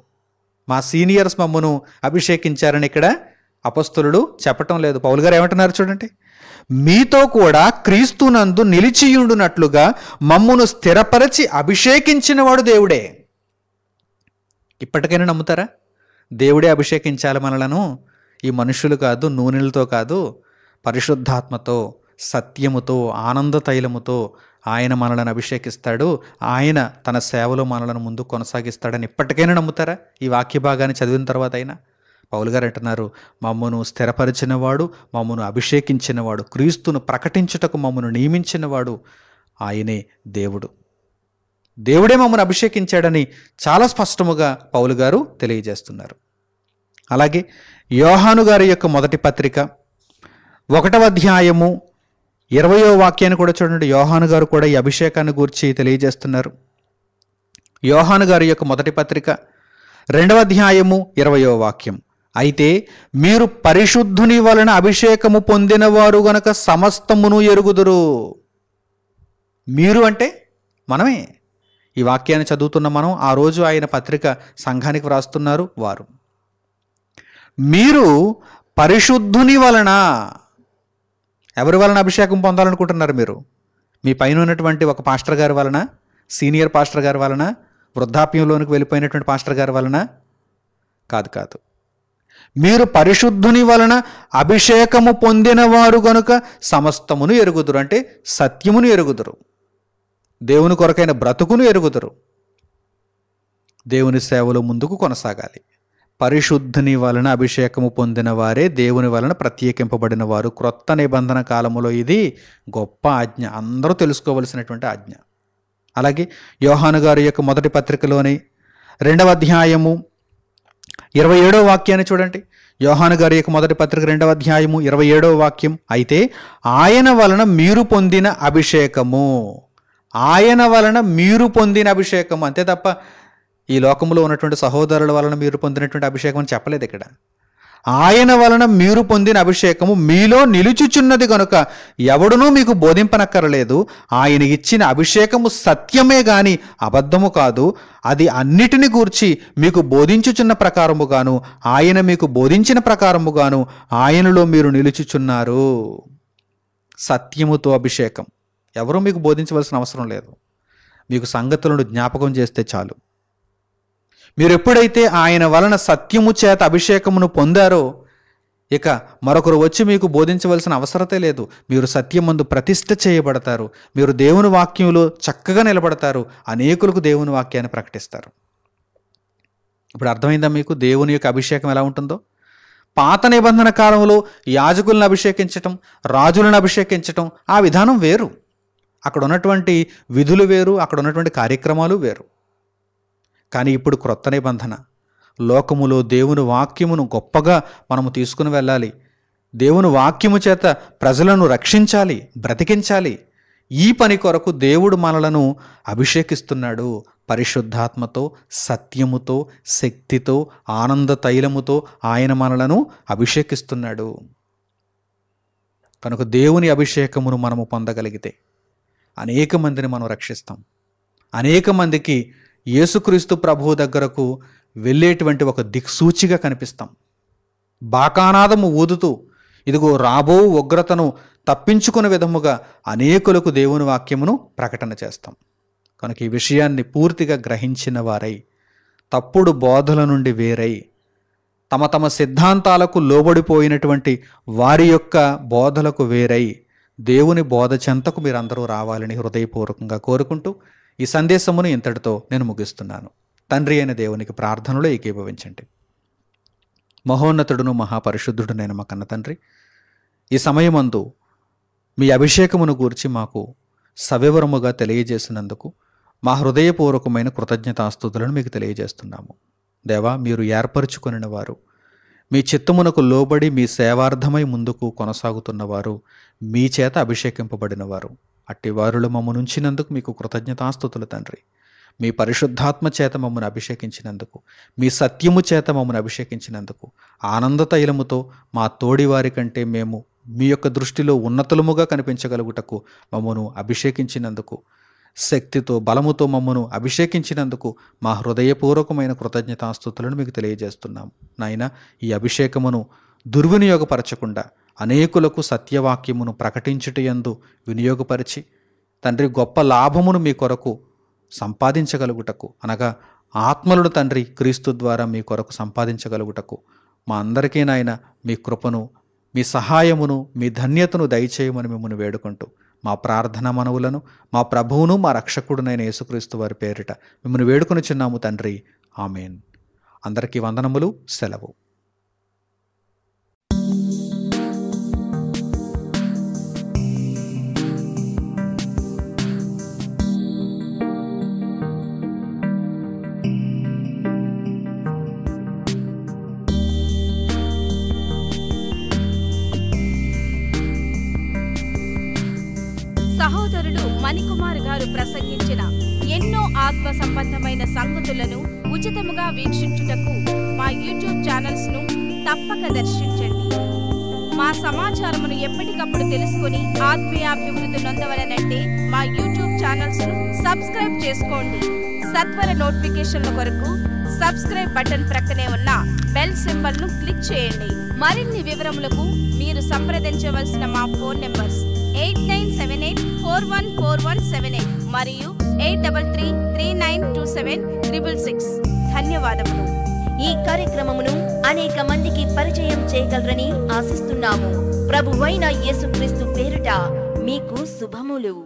Speaker 1: మా సీనియర్స్ మమ్మను అభిషేకించారని ఇక్కడ అపొస్తలుడు చెప్పటం లేదు. పౌలు గారు ఏమంటున్నారు చూడండి. మీతో కూడా క్రీస్తునందు నిలిచియుండునట్లుగా మమ్మును స్థిరపరచి అభిషేకించిన వాడు దేవుడే. ఇప్పటికైనా నమ్ముతారా? దేవుడే అభిషేకించాలి మనలను. ఈ మనుషులు కాదు, నూనెలతో కాదు, పరిశుద్ధాత్మతో, సత్యముతో, ఆనంద తైలముతో ఆయన మనలను అభిషేకిస్తాడు. ఆయన తన సేవలో మనలను ముందు కొనసాగిస్తాడని ఇప్పటికైనా నమ్ముతారా? ఈ వాక్య భాగాన్ని చదివిన తర్వాత అయినా పౌలు గారు అంటున్నారు, మమ్మను స్థిరపరిచినవాడు, మమ్మను అభిషేకించినవాడు, క్రీస్తును ప్రకటించుటకు మమ్మను నియమించినవాడు ఆయనే దేవుడు. దేవుడే మమ్మను అభిషేకించాడని చాలా స్పష్టముగా పౌలు గారు తెలియజేస్తున్నారు. అలాగే యోహాను గారి యొక్క మొదటి పత్రిక 1వ అధ్యాయము 20వ వాక్యాన్ని కూడా చూడండి. యోహాను గారు కూడా ఈ అభిషేకాన్ని గూర్చి తెలియజేస్తున్నారు. యోహాను గారి యొక్క మొదటి పత్రిక 2వ అధ్యాయము 20వ వాక్యం. అయితే మీరు పరిశుద్ధుని వలన అభిషేకము పొందిన వారు గనక సమస్తమును ఎరుగుదురు. మీరు అంటే మనమే. ఈ వాక్యాన్ని చదువుతున్న మనం ఆ రోజు ఆయన పత్రిక సంఘానికి వ్రాస్తున్నారు వారు. మీరు పరిశుద్ధుని వలన, ఎవరి వలన అభిషేకం పొందాలనుకుంటున్నారు మీరు? మీ పైన ఉన్నటువంటి ఒక పాస్టర్ గారి వలన, సీనియర్ పాస్టర్ గారి వలన, వృద్ధాప్యంలోనికి వెళ్ళిపోయినటువంటి పాస్టర్ గారి వలన కాదు. మీరు పరిశుద్ధుని వలన అభిషేకము పొందిన వారు గనుక సమస్తమును ఎరుగుదురు. అంటే సత్యమును ఎరుగుదురు, దేవుని కొరకైన బ్రతుకును ఎరుగుదురు, దేవుని సేవలో ముందుకు కొనసాగాలి. పరిశుద్ధుని వలన అభిషేకము పొందిన వారే దేవుని వలన ప్రత్యేకింపబడిన వారు. క్రొత్త నిబంధన కాలంలో ఇది గొప్ప ఆజ్ఞ, అందరూ తెలుసుకోవలసినటువంటి ఆజ్ఞ. అలాగే యోహాను గారి యొక్క మొదటి పత్రికలోని 2వ అధ్యాయము 27వ వాక్యాన్ని చూడండి. యోహాను గారి యొక్క మొదటి పత్రిక 2వ అధ్యాయము 27వ వాక్యం. అయితే ఆయన వలన మీరు పొందిన అభిషేకము, ఆయన వలన మీరు పొందిన అభిషేకము, అంతే తప్ప ఈ లోకంలో ఉన్నటువంటి సహోదరుల వలన మీరు పొందినటువంటి అభిషేకం అని చెప్పలేదు ఇక్కడ. ఆయన వలన మీరు పొందిన అభిషేకము మీలో నిలుచుచున్నది కనుక ఎవడునూ మీకు బోధింపనక్కరలేదు. ఆయన ఇచ్చిన అభిషేకము సత్యమే గాని అబద్ధము కాదు. అది అన్నిటిని గూర్చి మీకు బోధించుచున్న ప్రకారముగాను ఆయన మీకు బోధించిన ప్రకారముగాను ఆయనలో మీరు నిలుచుచున్నారు. సత్యముతో అభిషేకం. ఎవరూ మీకు బోధించవలసిన అవసరం లేదు. మీకు సంగతులను జ్ఞాపకం చేస్తే చాలు. మీరు ఎప్పుడైతే ఆయన వలన సత్యము చేత అభిషేకమును పొందారో ఇక మరొకరు వచ్చి మీకు బోధించవలసిన అవసరతే లేదు. మీరు సత్యమందు ప్రతిష్ఠ చేయబడతారు. మీరు దేవుని వాక్యంలో చక్కగా నిలబడతారు. అనేకులకు దేవుని వాక్యాన్ని ప్రకటిస్తారు. ఇప్పుడు అర్థమైందా మీకు దేవుని యొక్క అభిషేకం ఎలా ఉంటుందో? పాత నిబంధన కాలంలో యాజకులను అభిషేకించటం, రాజులను అభిషేకించటం, ఆ విధానం వేరు. అక్కడ ఉన్నటువంటి విధులు వేరు, అక్కడ ఉన్నటువంటి కార్యక్రమాలు వేరు. కానీ ఇప్పుడు క్రొత్త నిబంధన లోకములో దేవుని వాక్యమును గొప్పగా మనము తీసుకుని వెళ్ళాలి. దేవుని వాక్యము చేత ప్రజలను రక్షించాలి, బ్రతికించాలి. ఈ పని కొరకు దేవుడు మనలను అభిషేకిస్తున్నాడు. పరిశుద్ధాత్మతో, సత్యముతో, శక్తితో, ఆనంద తైలముతో ఆయన మనలను అభిషేకిస్తున్నాడు. కనుక దేవుని అభిషేకమును మనము పొందగలిగితే అనేక మందిని మనం రక్షిస్తాం. అనేక మందికి యేసుక్రీస్తు ప్రభువు దగ్గరకు వెళ్ళేటువంటి ఒక దిక్సూచిగా కనిపిస్తాం. బాకానాదము ఊదుతూ ఇదిగో రాబో ఉగ్రతను తప్పించుకునే విధముగా అనేకులకు దేవుని వాక్యమును ప్రకటన చేస్తాం. కనుక ఈ విషయాన్ని పూర్తిగా గ్రహించిన వారై, తప్పుడు బోధల నుండి వేరై, తమ తమ సిద్ధాంతాలకు లోబడిపోయినటువంటి వారి యొక్క బోధలకు వేరై దేవుని బోధ చెంతకు మీరందరూ రావాలని హృదయపూర్వకంగా కోరుకుంటూ ఈ సందేశమును ఇంతటితో నేను ముగిస్తున్నాను. తండ్రి అయిన దేవునికి ప్రార్థనలో ఏకీభవించండి. మహోన్నతుడును మహాపరిశుద్ధుడునైన మా కన్న తండ్రి, ఈ సమయమందు మీ అభిషేకమును గూర్చి మాకు సవివరముగా తెలియజేసినందుకు, మా హృదయపూర్వకమైన కృతజ్ఞతాస్తుతులను మీకు తెలియజేస్తున్నాము. దేవా, మీరు ఏర్పరచుకొనిన వారు, మీ చిత్తమునకు లోబడి మీ సేవార్థమై ముందుకు కొనసాగుతున్నవారు, మీ చేత అభిషేకింపబడినవారు, అట్టి వారిలో మమ్మను ఉంచినందుకు మీకు కృతజ్ఞతాస్తుతులు తండ్రి. మీ పరిశుద్ధాత్మ చేత మమ్మను అభిషేకించినందుకు, మీ సత్యము చేత మమ్మను అభిషేకించినందుకు, ఆనంద తైలముతో మా తోడివారి కంటే మేము మీ యొక్క దృష్టిలో ఉన్నతులముగా కనిపించగలుగుటకు మమ్మను అభిషేకించినందుకు, శక్తితో బలముతో మమ్మను అభిషేకించినందుకు మా హృదయపూర్వకమైన కృతజ్ఞతాస్తుతులను మీకు తెలియజేస్తున్నాము. నాయన, ఈ అభిషేకమును దుర్వినియోగపరచకుండా అనేకులకు సత్యవాక్యమును ప్రకటించుటయందు వినియోగపరిచి తండ్రి, గొప్ప లాభమును మీ కొరకు సంపాదించగలుగుటకు, అనగా ఆత్మలను తండ్రి క్రీస్తు ద్వారా మీ కొరకు సంపాదించగలుగుటకు మా అందరికీ నాయన మీ కృపను, మీ సహాయమును, మీ ధన్యతను దయచేయమని మిమ్మల్ని వేడుకుంటూ మా ప్రార్థన మనవులను మా ప్రభువును మా రక్షకుడునైన యేసుక్రీస్తు వారి పేరిట మిమ్మల్ని వేడుకొనుచున్నాము తండ్రి. ఆమేన్. అందరికీ వందనములు. సెలవు.
Speaker 2: సహోదరులు మణికుమార్ గారు ప్రసంగించిన ఎన్నో ఆత్మ సంబంధమైన సంగతులను ఉచితముగా వీక్షించుటకు మా యూట్యూబ్ ఛానల్స్ ను తప్పక దర్శించండి. మా సమాచారమును ఎప్పటికప్పుడు తెలుసుకుని ఆత్మీయాభివృద్ధి నొందవలనంటే మా యూట్యూబ్ ఛానల్స్ ను సబ్స్క్రైబ్ చేసుకోండి. సత్వర నోటిఫికేషన్ల కొరకు సబ్స్క్రైబ్ బటన్ ప్రక్కనే ఉన్న బెల్ సింబల్ ను క్లిక్ చేయండి. మరిన్ని వివరములకు మీరు సంప్రదించవలసిన మా ఫోన్ నెంబర్స్ 8978414178 మరియు 8333927666. ధన్యవాదములు.
Speaker 3: ఈ కార్యక్రమమును అనేక మందికి పరిచయం చేయగలరని ఆశిస్తున్నాము. ప్రభువైన యేసుక్రీస్తు పేరిట మీకు శుభములు.